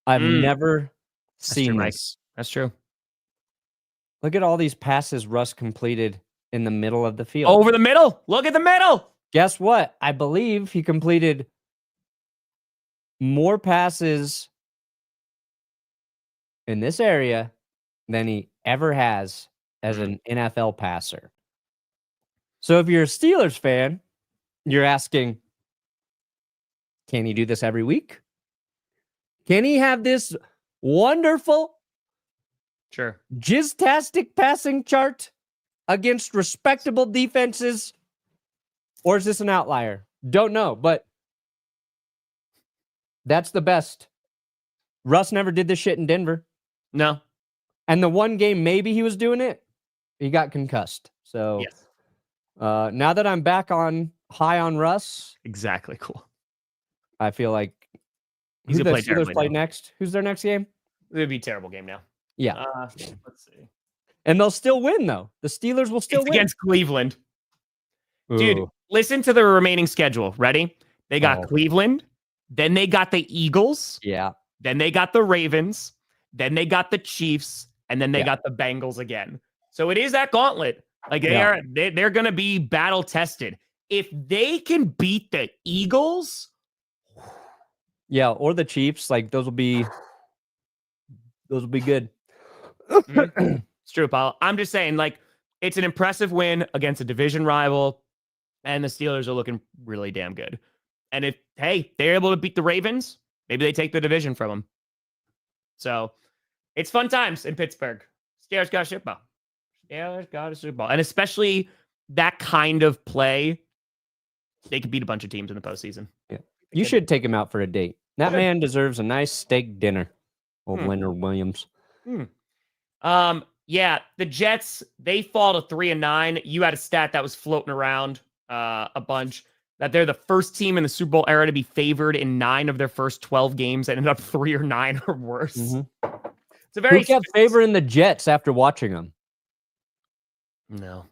I've never seen true, this. That's true. Look at all these passes Russ completed in the middle of the field. Over the middle. Look at the middle. Guess what? I believe he completed more passes in this area than he ever has as an NFL passer. So if you're a Steelers fan, you're asking, can he do this every week? Can he have this wonderful, jizztastic passing chart against respectable defenses? Or is this an outlier? Don't know, but that's the best. Russ never did this shit in Denver. No. And the one game maybe he was doing it, he got concussed. So now that I'm back on high on Russ, exactly, cool. I feel like he's who gonna the play Steelers play next? Who's their next game? It would be a terrible game now. Yeah. Let's see. And they'll still win, though. The Steelers will still win. Against Cleveland. Dude, Ooh. listen to the remaining schedule. Ready? They got Cleveland. Then they got the Eagles. Yeah. Then they got the Ravens. Then they got the Chiefs. And then they got the Bengals again. So it is that gauntlet. Like they're going to be battle tested. If they can beat the Eagles. Yeah, or the Chiefs, like those will be good. It's true, Paul. I'm just saying, like, it's an impressive win against a division rival, and the Steelers are looking really damn good. And if, hey, they're able to beat the Ravens, maybe they take the division from them. So it's fun times in Pittsburgh. Steelers got a Super Bowl. Steelers got a Super Bowl. And especially that kind of play, they could beat a bunch of teams in the postseason. Yeah. You should take him out for a date. That man deserves a nice steak dinner. Old Leonard Williams. Yeah, the Jets, they fall to 3-9. You had a stat that was floating around a bunch that they're the first team in the Super Bowl era to be favored in 9 of their first 12 games and ended up 3 or 9 or worse. It's a very Who kept favoring the Jets after watching them? No.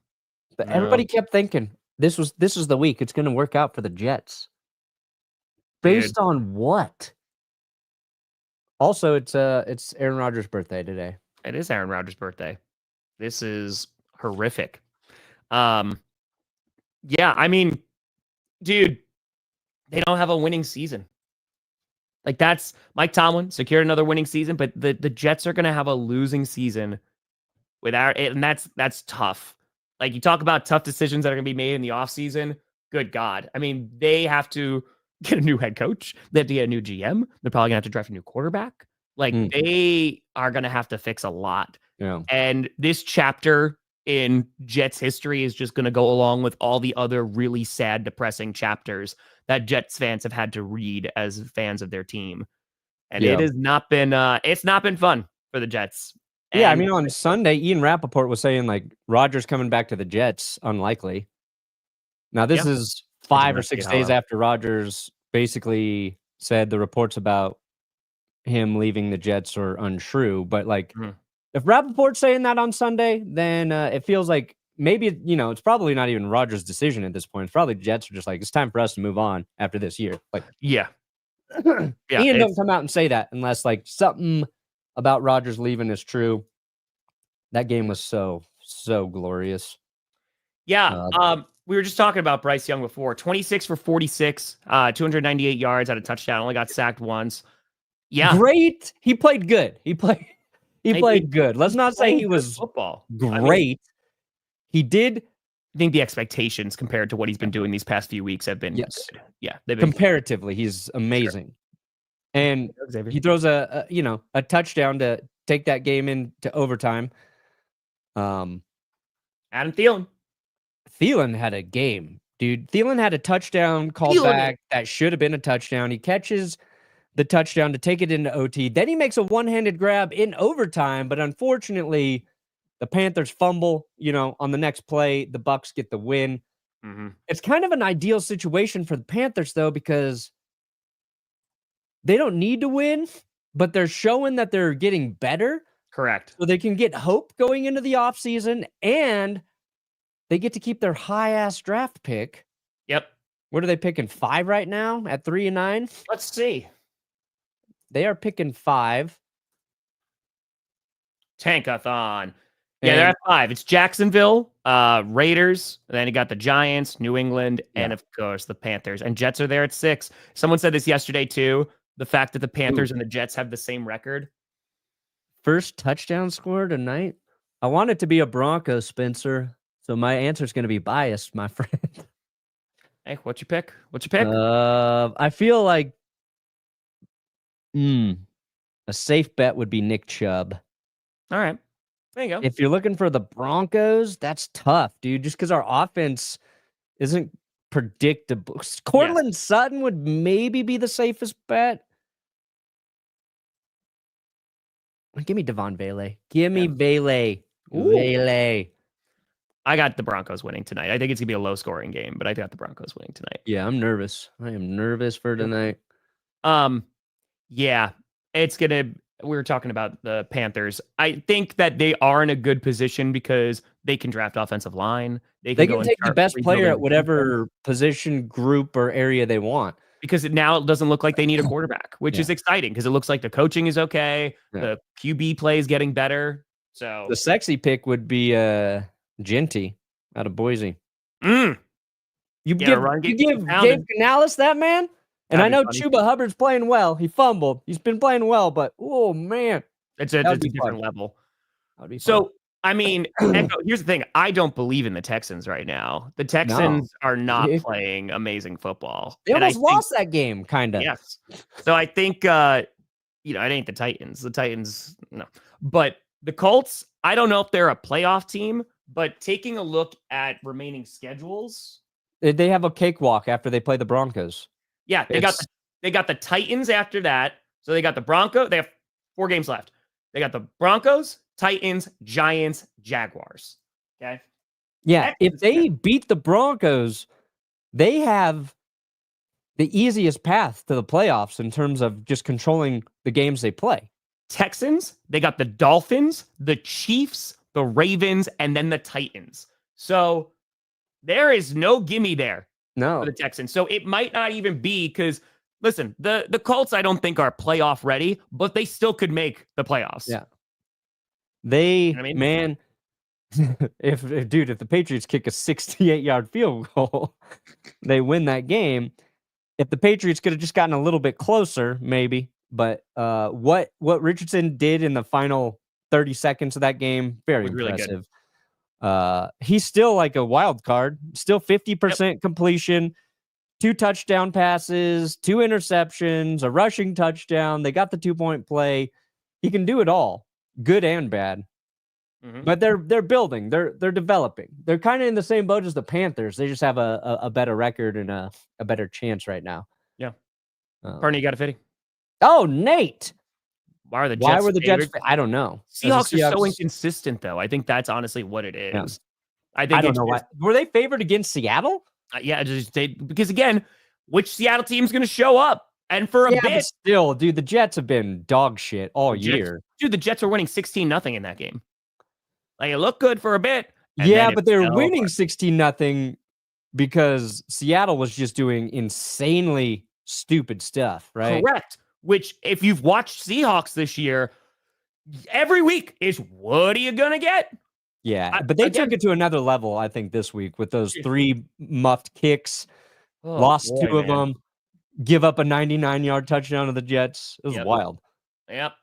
But everybody kept thinking this was the week. It's going to work out for the Jets. Based on what? Also, it's Aaron Rodgers' birthday today. It is Aaron Rodgers' birthday. This is horrific. Yeah, I mean, dude, they don't have a winning season. Like, that's Mike Tomlin secured another winning season, but the Jets are going to have a losing season without it, and that's tough. Like, you talk about tough decisions that are going to be made in the offseason. Good God. I mean, they have to get a new head coach. They have to get a new GM. They're probably going to have to draft a new quarterback. Like, they are going to have to fix a lot. Yeah. And this chapter in Jets history is just going to go along with all the other really sad, depressing chapters that Jets fans have had to read as fans of their team. And it has not been, it's not been fun for the Jets. Yeah, I mean, on Sunday, Ian Rappaport was saying, like, Rodgers coming back to the Jets, unlikely. Now, this is 5 or 6 days after Rodgers basically said the reports about him leaving the Jets are untrue. But, like, if Rappaport's saying that on Sunday, then it feels like maybe, it's probably not even Rodgers' decision at this point. It's probably Jets are just like, it's time for us to move on after this year. Like, yeah. Ian don't come out and say that unless, like, something about Rodgers leaving is true. That game was so glorious. Yeah. We were just talking about Bryce Young before. 26 for 46, 298 yards, had a touchdown, only got sacked once. Yeah. Great. He played good. He played good. Let's not say he was football great. I mean, he did. I think the expectations compared to what he's been doing these past few weeks have been good. Yeah. They've been comparatively, he's amazing. Sure. And he throws a touchdown to take that game into overtime. Adam Thielen. Thielen had a game, dude. Thielen had a touchdown called back that should have been a touchdown. He catches the touchdown to take it into OT. Then he makes a one-handed grab in overtime, but unfortunately, the Panthers fumble, on the next play. The Bucks get the win. It's kind of an ideal situation for the Panthers, though, because they don't need to win, but they're showing that they're getting better. Correct. So they can get hope going into the offseason, and they get to keep their high-ass draft pick. Yep. What are they picking? 5 right now at 3-9? Let's see. They are picking 5. Tankathon. Yeah, they're at 5. It's Jacksonville, Raiders, and then you got the Giants, New England, and of course the Panthers. And Jets are there at 6. Someone said this yesterday too. The fact that the Panthers and the Jets have the same record. First touchdown score tonight. I want it to be a Broncos, Spencer. So my answer is going to be biased, my friend. Hey, what's your pick? I feel like a safe bet would be Nick Chubb. All right. There you go. If you're looking for the Broncos, that's tough, dude. Just because our offense isn't predictable. Cortland Sutton would maybe be the safest bet. Give me Devon Vele. Give me Vele. Vele. I got the Broncos winning tonight. I think it's going to be a low-scoring game, but I got the Broncos winning tonight. Yeah, I'm nervous. I am nervous for tonight. Yeah, it's going to... We were talking about the Panthers. I think that they are in a good position because they can draft offensive line. They can take the best player at whatever position, group, or area they want. Because now it doesn't look like they need a quarterback, which is exciting because it looks like the coaching is okay. Yeah. The QB play is getting better. So the sexy pick would be Genty out of Boise. You give Gabe Canales that, man? And I know Chuba Hubbard's playing well. He fumbled. He's been playing well, but oh man, it's a different level. So I mean, here's the thing: I don't believe in the Texans right now. The Texans are not playing amazing football. They almost lost that game, kind of. Yes. So I think it ain't the Titans. The Titans, no. But the Colts, I don't know if they're a playoff team, But taking a look at remaining schedules, They have a cakewalk after they play the Broncos. yeah, they got the Titans after that. So they got the Broncos. They have 4 games left. They got the Broncos, Titans, Giants, Jaguars. Okay. Yeah, if they beat the Broncos, they have the easiest path to the playoffs in terms of just controlling the games they play. Texans, they got the Dolphins, the Chiefs, the Ravens, and then the Titans. So there is no gimme there No. for the Texans. So it might not even be because, listen, the Colts I don't think are playoff ready, but they still could make the playoffs. Yeah. They, You know what I mean? man, if the Patriots kick a 68-yard field goal, they win that game. If the Patriots could have just gotten a little bit closer, maybe. But what Richardson did in the final 30 seconds of that game, very Was really good. impressive. He's still like a wild card, still 50% completion, 2 touchdown passes, 2 interceptions, a rushing touchdown. They got the 2-point play. He can do it all, good and bad. Mhm. But they're building, they're developing. They're kind of in the same boat as the Panthers. They just have a better record and a better chance right now. Yeah. Perna, you got a fitty? Oh, Nate. Why are the Jets? Why were the favored? Jets? I don't know. Seahawks are so inconsistent, though. I think that's honestly what it is. Yeah. I think I don't it's know why. just- Were they favored against Seattle? yeah, because again, which Seattle team's going to show up? And for a But bit, still, dude, the Jets have been dog shit all Jets- year. dude, the Jets were winning 16-0 in that game. Like it looked good for a bit. and Yeah, then it but they're fell winning apart. 16-0 because Seattle was just doing insanely stupid stuff, right? Correct. Which, if you've watched Seahawks this year, every week is what are you gonna get? Yeah, but they took it to another level, I think, this week with those 3 muffed kicks, lost 2 of them, give up a 99-yard touchdown to the Jets. It was wild. Yep.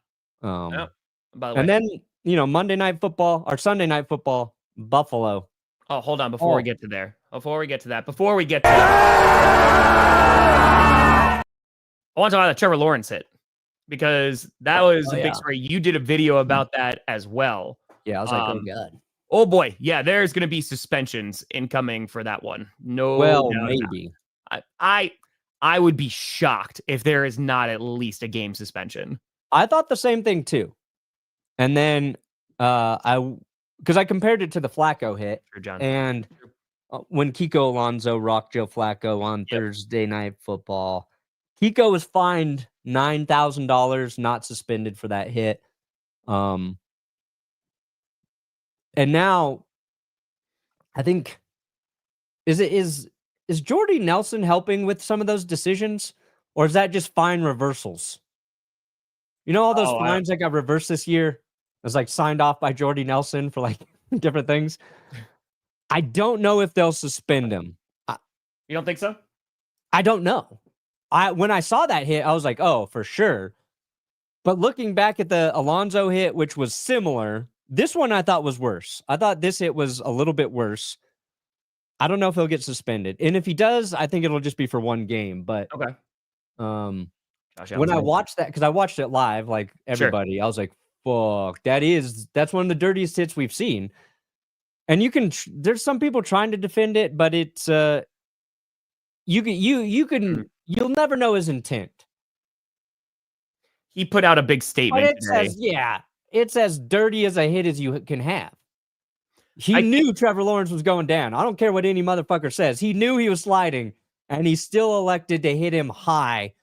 Yep. By the way, And then, Monday Night Football or Sunday Night Football, Buffalo. oh, hold on. Before we get to that, I want to talk about the Trevor Lawrence hit because that was a big story. You did a video about that as well. Yeah, I was like, oh god. Oh boy, yeah, there's going to be suspensions incoming for that one. No, Well, doubt maybe. about it. I would be shocked if there is not at least a game suspension. I thought the same thing too. And then because I compared it to the Flacco hit, Sure, John. and when Kiko Alonso rocked Joe Flacco on Thursday Night Football, Kiko was fined $9,000, not suspended for that hit. And now I think is Jordy Nelson helping with some of those decisions, or is that just fine reversals? All those fines that got reversed this year, it was like signed off by Jordy Nelson for like different things. I don't know if they'll suspend him. You don't think so? I don't know. When I saw that hit, I was like, oh, for sure. But looking back at the Alonso hit, which was similar, this one I thought was worse. I thought this hit was a little bit worse. I don't know if he'll get suspended. And if he does, I think it'll just be for one game. But Okay. when I watched that, because I watched it live, like everybody, I was like, fuck, that's one of the dirtiest hits we've seen. And there's some people trying to defend it, but it's you'll never know his intent. He put out a big statement today. It's as dirty as a hit as you can have. He knew Trevor Lawrence was going down. I don't care what any motherfucker says. He knew he was sliding, and he still elected to hit him high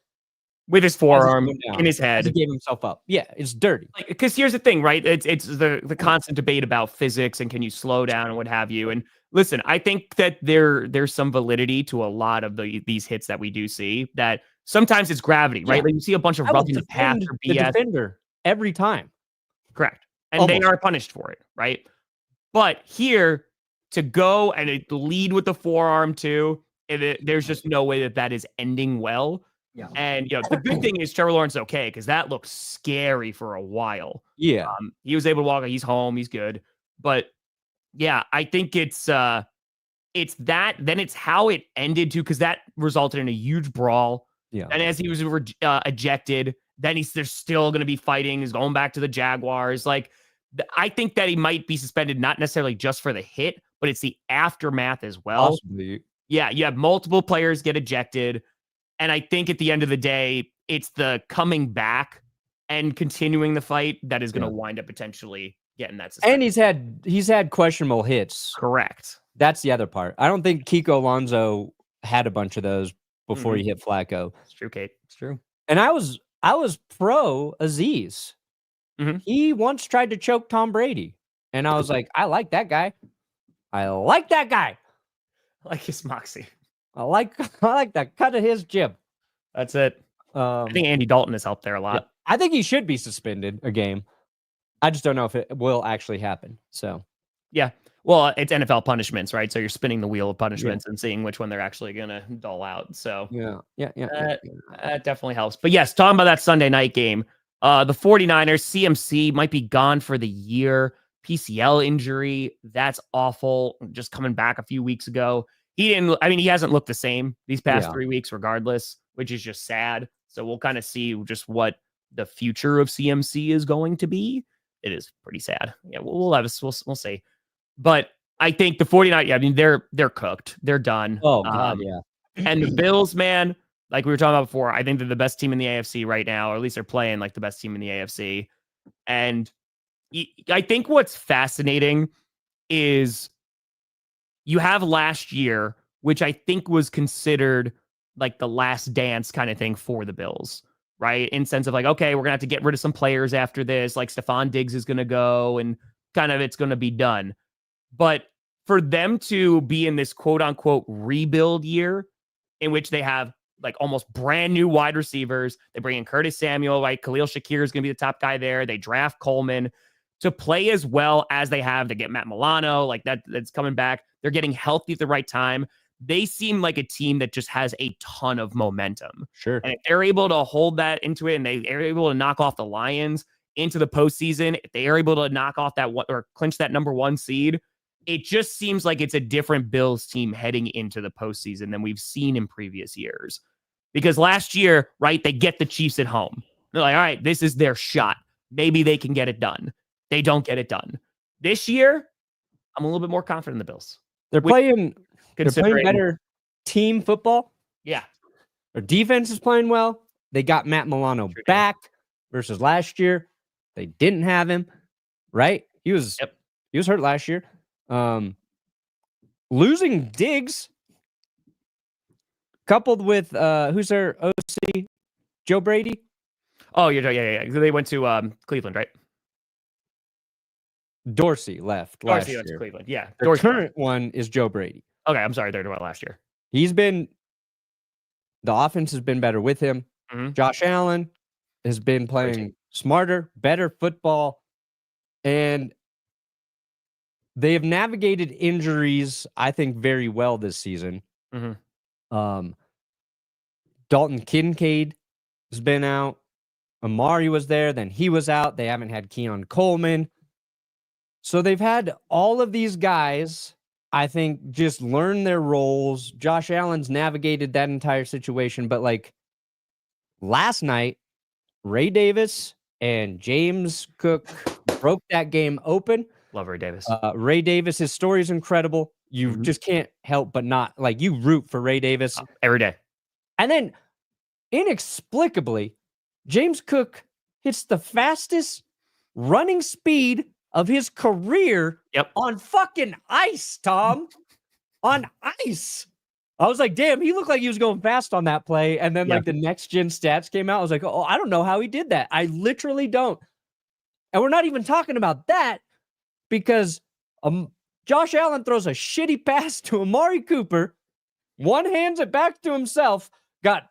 with his forearm in his head. He gave himself up. Yeah, it's dirty. Because here's the thing, right? It's the constant debate about physics and can you slow down and what have you. And listen, I think that there's some validity to a lot of these hits that we do see. That sometimes it's gravity, right? Like you see a bunch of roughing the path or BS. The defender every time. Correct. And they are punished for it, right? But here, to go and lead with the forearm too, there's just no way that is ending well. Yeah. And the good thing is Trevor Lawrence okay, because that looked scary for a while. Yeah. He was able to walk. He's home. He's good. But yeah, I think it's that. Then it's how it ended too, because that resulted in a huge brawl. Yeah. And as he was ejected, then they're still going to be fighting. He's going back to the Jaguars. Like I think that he might be suspended, not necessarily just for the hit, but it's the aftermath as well. Possibly. Yeah, you have multiple players get ejected. And I think at the end of the day, it's the coming back and continuing the fight that is going to wind up potentially getting that suspension. And he's had questionable hits. Correct. That's the other part. I don't think Kiko Alonso had a bunch of those before he hit Flacco. It's true, Kate. It's true. And I was pro Aziz. He once tried to choke Tom Brady. And I was like, I like that guy. I like that guy. I like his moxie. I like that cut of his jib. That's it. I think Andy Dalton has helped there a lot. Yeah, I think he should be suspended a game. I just don't know if it will actually happen. So, yeah. Well, it's NFL punishments, right? So you're spinning the wheel of punishments and seeing which one they're actually going to dole out. So that definitely helps. But yes, talking about that Sunday night game, the 49ers, CMC might be gone for the year. PCL injury. That's awful. Just coming back a few weeks ago. He hasn't looked the same these past 3 weeks regardless, which is just sad. So we'll kind of see just what the future of CMC is going to be. It is pretty sad. Yeah, we'll see. But I think the 49ers, I mean, they're cooked. They're done. Oh, God, yeah. And the Bills, man, like we were talking about before, I think they're the best team in the AFC right now, or at least they're playing like the best team in the AFC. And I think what's fascinating is you have last year, which I think was considered like the last dance kind of thing for the Bills, right? In sense of like, okay, we're going to have to get rid of some players after this. Like Stephon Diggs is going to go and kind of it's going to be done. But for them to be in this quote unquote rebuild year in which they have like almost brand new wide receivers, they bring in Curtis Samuel, right? Khalil Shakir is going to be the top guy there. They draft Coleman to play as well as they have to get Matt Milano, like that's coming back. They're getting healthy at the right time. They seem like a team that just has a ton of momentum. Sure. And if they're able to hold that into it and they are able to knock off the Lions into the postseason, if they are able to knock off that one or clinch that number 1 seed, it just seems like it's a different Bills team heading into the postseason than we've seen in previous years. Because last year, right, they get the Chiefs at home. They're like, all right, this is their shot. Maybe they can get it done. They don't get it done. This year, I'm a little bit more confident in the Bills. They're playing better team football. Yeah. Their defense is playing well. They got Matt Milano back versus last year. They didn't have him, right? He was hurt last year. Losing Diggs coupled with who's their OC? Joe Brady? Oh, yeah. They went to Cleveland, right? Dorsey left last year. To Cleveland. Yeah. The current one is Joe Brady. Okay, I'm sorry. They're about last year. The offense has been better with him. Josh Allen has been playing smarter, better football, and they have navigated injuries, I think, very well this season. Dalton Kincaid has been out. Amari was there, then he was out. They haven't had Keon Coleman. So they've had all of these guys, I think, just learn their roles. Josh Allen's navigated that entire situation. But like last night, Ray Davis and James Cook broke that game open. Love Ray Davis. Ray Davis, his story is incredible. You just can't help but not, like, you root for Ray Davis. Every day. And then, inexplicably, James Cook hits the fastest running speed of his career on fucking ice, Tom. On ice. I was like, damn, he looked like he was going fast on that play. And then, like, the next gen stats came out. I was like, oh, I don't know how he did that. I literally don't. And we're not even talking about that because Josh Allen throws a shitty pass to Amari Cooper, one hands it back to himself, got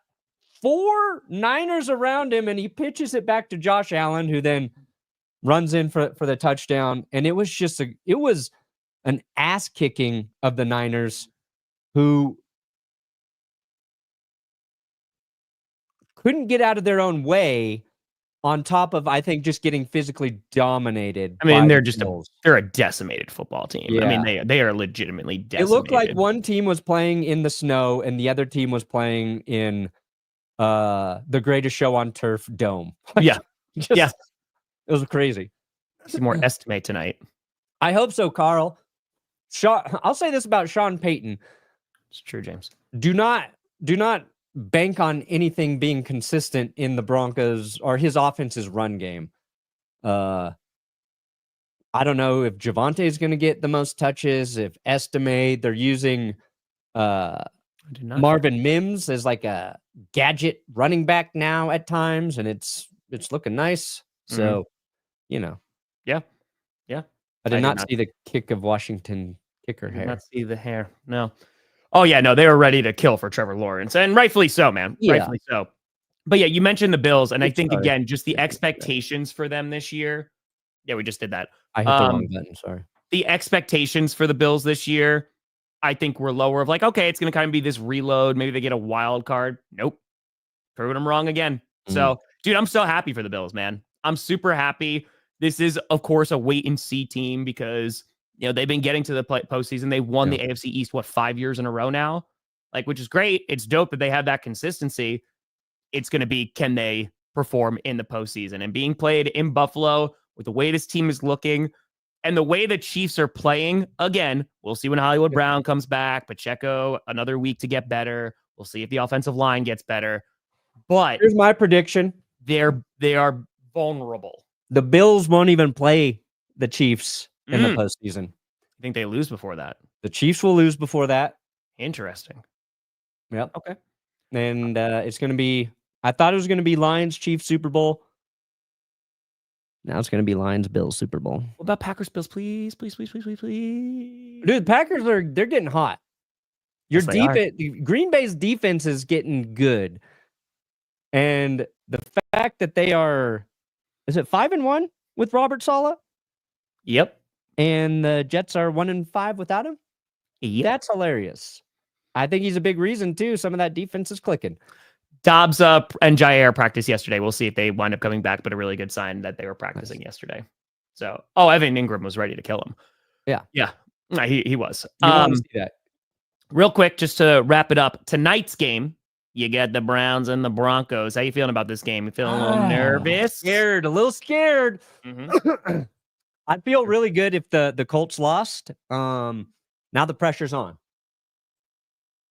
4 Niners around him, and he pitches it back to Josh Allen, who then runs in for the touchdown. And it was just an ass kicking of the Niners, who couldn't get out of their own way, on top of, I think, just getting physically dominated. I mean, they're a decimated football team. Yeah. I mean, they are legitimately decimated. It looked like one team was playing in the snow and the other team was playing in the Greatest Show on Turf Dome. Yeah. It was crazy. See more estimate tonight. I hope so, Carl. I'll say this about Sean Payton. It's true, James. Do not bank on anything being consistent in the Broncos or his offense's run game. I don't know if Javonte is going to get the most touches, if estimate they're using Marvin Mims as like a gadget running back now at times, and it's looking nice. So, Yeah. I did not see the kick of Washington kicker hair. Did not see the hair. No. Oh yeah, no, they were ready to kill for Trevor Lawrence, and rightfully so, man. Yeah. Rightfully so. But yeah, you mentioned the Bills, and I think again, just the expectations for them this year. Yeah, we just did that. I hit the wrong button. Sorry. The expectations for the Bills this year, I think were lower. Of like, okay, it's going to kind of be this reload. Maybe they get a wild card. Nope, proving them wrong again. So, dude, I'm so happy for the Bills, man. I'm super happy. This is, of course, a wait and see team because they've been getting to the postseason. They won the AFC East 5 years in a row now, which is great. It's dope that they have that consistency. It's going to be, can they perform in the postseason? And being played in Buffalo with the way this team is looking and the way the Chiefs are playing, again, we'll see when Hollywood Brown comes back. Pacheco, another week to get better. We'll see if the offensive line gets better. But here's my prediction. They are vulnerable. The Bills won't even play the Chiefs in the postseason. I think they lose before that. The Chiefs will lose before that. Interesting. Yep. Okay. And it's going to be, I thought it was going to be Lions, Chiefs, Super Bowl. Now it's going to be Lions, Bills, Super Bowl. What about Packers, Bills, please? Please. Dude, the Packers they're getting hot. Your Yes, they are. defense, Green Bay's defense is getting good. And the fact that they are, is it 5-1 with Robert Saleh? Yep. And the Jets are 1-5 without him? Yep. That's hilarious. I think he's a big reason too. Some of that defense is clicking. Dobbs and Jair practiced yesterday. We'll see if they wind up coming back, but a really good sign that they were practicing yesterday. So, Evan Ingram was ready to kill him. Yeah. He was. You want to see that. Real quick, just to wrap it up, tonight's game, you get the Browns and the Broncos. How you feeling about this game? You feeling a little nervous? A little scared. Mm-hmm. I'd feel really good if the Colts lost. Now the pressure's on.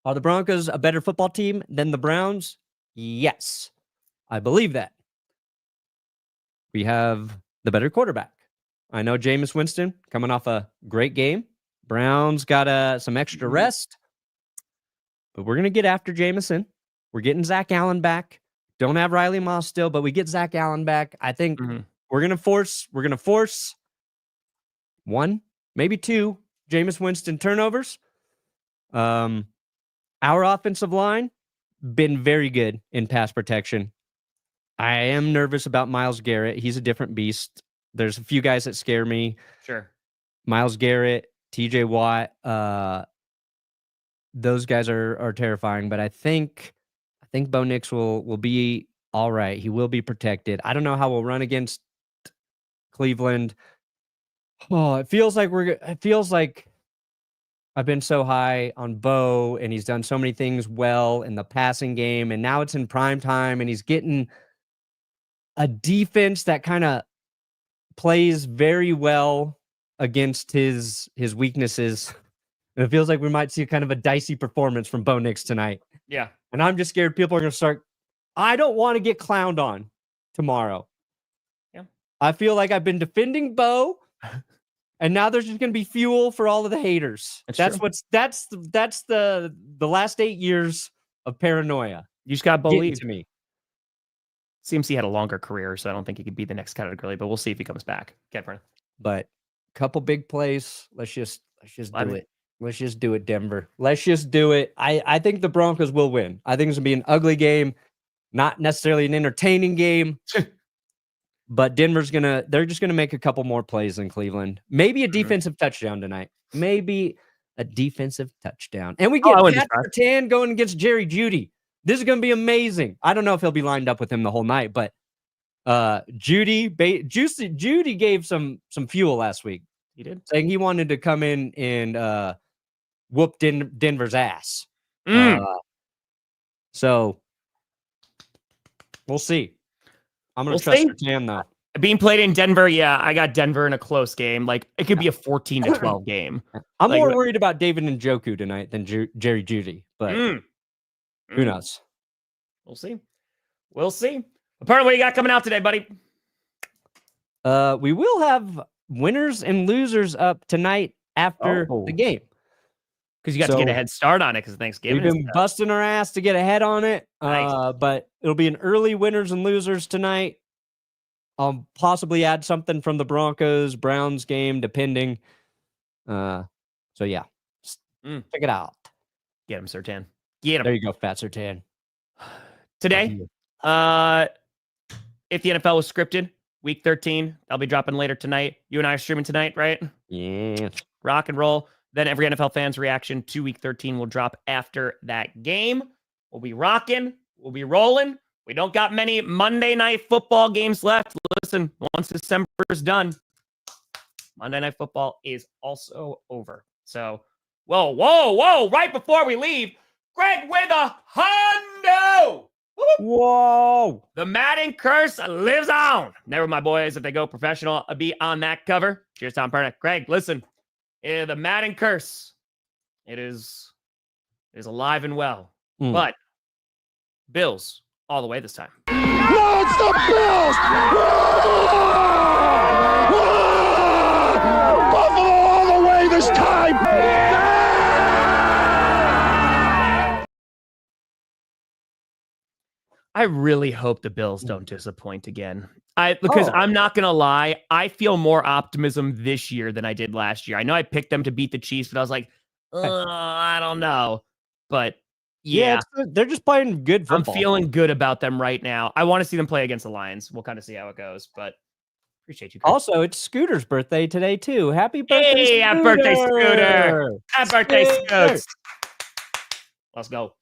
Are the Broncos a better football team than the Browns? Yes. I believe that. We have the better quarterback. I know Jameis Winston coming off a great game. Browns got some extra rest. But we're going to get after Jameson. We're getting Zach Allen back. Don't have Riley Moss still, but we get Zach Allen back. I think we're going to force one, maybe two Jameis Winston turnovers. Our offensive line been very good in pass protection. I am nervous about Myles Garrett. He's a different beast. There's a few guys that scare me. Sure. Myles Garrett, TJ Watt, those guys are terrifying, but I think Bo Nix will be all right. He will be protected. I don't know how we'll run against Cleveland. Oh, it feels like I've been so high on Bo, and he's done so many things well in the passing game, and now it's in prime time, and he's getting a defense that kind of plays very well against his weaknesses. And it feels like we might see kind of a dicey performance from Bo Nix tonight. Yeah. And I'm just scared people are going to start. I don't want to get clowned on tomorrow. Yeah. I feel like I've been defending Bo, and now there's just going to be fuel for all of the haters. That's the last 8 years of paranoia. You just got to believe. To me. CMC had a longer career, so I don't think he could be the next category, but we'll see if he comes back. But couple big plays. Let's just do it. Let's just do it, Denver. Let's just do it. I think the Broncos will win. I think it's going to be an ugly game, not necessarily an entertaining game. But they're just going to make a couple more plays than Cleveland. Maybe a defensive touchdown tonight. Maybe a defensive touchdown. And we get Pat Surtain going against Jerry Jeudy. This is going to be amazing. I don't know if he'll be lined up with him the whole night, but Jeudy gave some fuel last week. He did, saying he wanted to come in and whoop Denver's ass. So we'll see. I'm going to trust Surtain though. being played in Denver, yeah, I got Denver in a close game. Like, it could be a 14-12 game. I'm Like, more worried about David Njoku tonight than Jerry Jeudy, but who knows? We'll see. We'll see. Perna, what you got coming out today, buddy? We will have winners and losers up tonight after the game. Because you got to get a head start on it because Thanksgiving. We've been busting our ass to get ahead on it. Nice. But it'll be an early winners and losers tonight. I'll possibly add something from the Broncos-Browns game, depending. So yeah, check it out. Get him, Sertan. Get him. There you go, Fat Sertan. Today, if the NFL was scripted, Week 13, I'll be dropping later tonight. You and I are streaming tonight, right? Yeah. Rock and roll. Then every NFL fan's reaction to Week 13 will drop after that game. We'll be rocking. We'll be rolling. We don't got many Monday Night Football games left. Listen, once December is done, Monday Night Football is also over. So, whoa. Right before we leave, Greg with a hundo. Whoa. The Madden curse lives on. Never, my boys, if they go professional, I'll be on that cover. Cheers, Tom Perna. Greg, listen. The Madden curse, it is alive and well. But Bills all the way this time. No, it's the Bills! Buffalo all the way this time! I really hope the Bills don't disappoint again. Because I'm not going to lie, I feel more optimism this year than I did last year. I know I picked them to beat the Chiefs, but I was like, I don't know. But yeah, they're just playing good football. I'm feeling good about them right now. I want to see them play against the Lions. We'll kind of see how it goes, but appreciate you guys. Also, it's Scooter's birthday today, too. Happy birthday, Hey, happy birthday, Scooter. Happy birthday, Scoots. Let's go.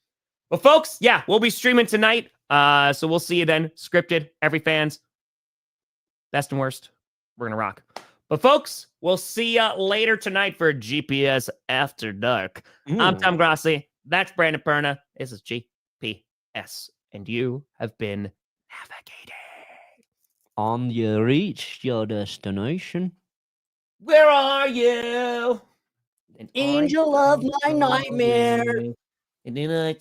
Well, folks, yeah, we'll be streaming tonight. So we'll see you then. Scripted, every fans. Best and worst. We're going to rock. But folks, we'll see you later tonight for GPS After Dark. I'm Tom Grossi. That's Brandon Perna. This is GPS. And you have been navigating. On your reach your destination. Where are you? An angel of my nightmare. And then I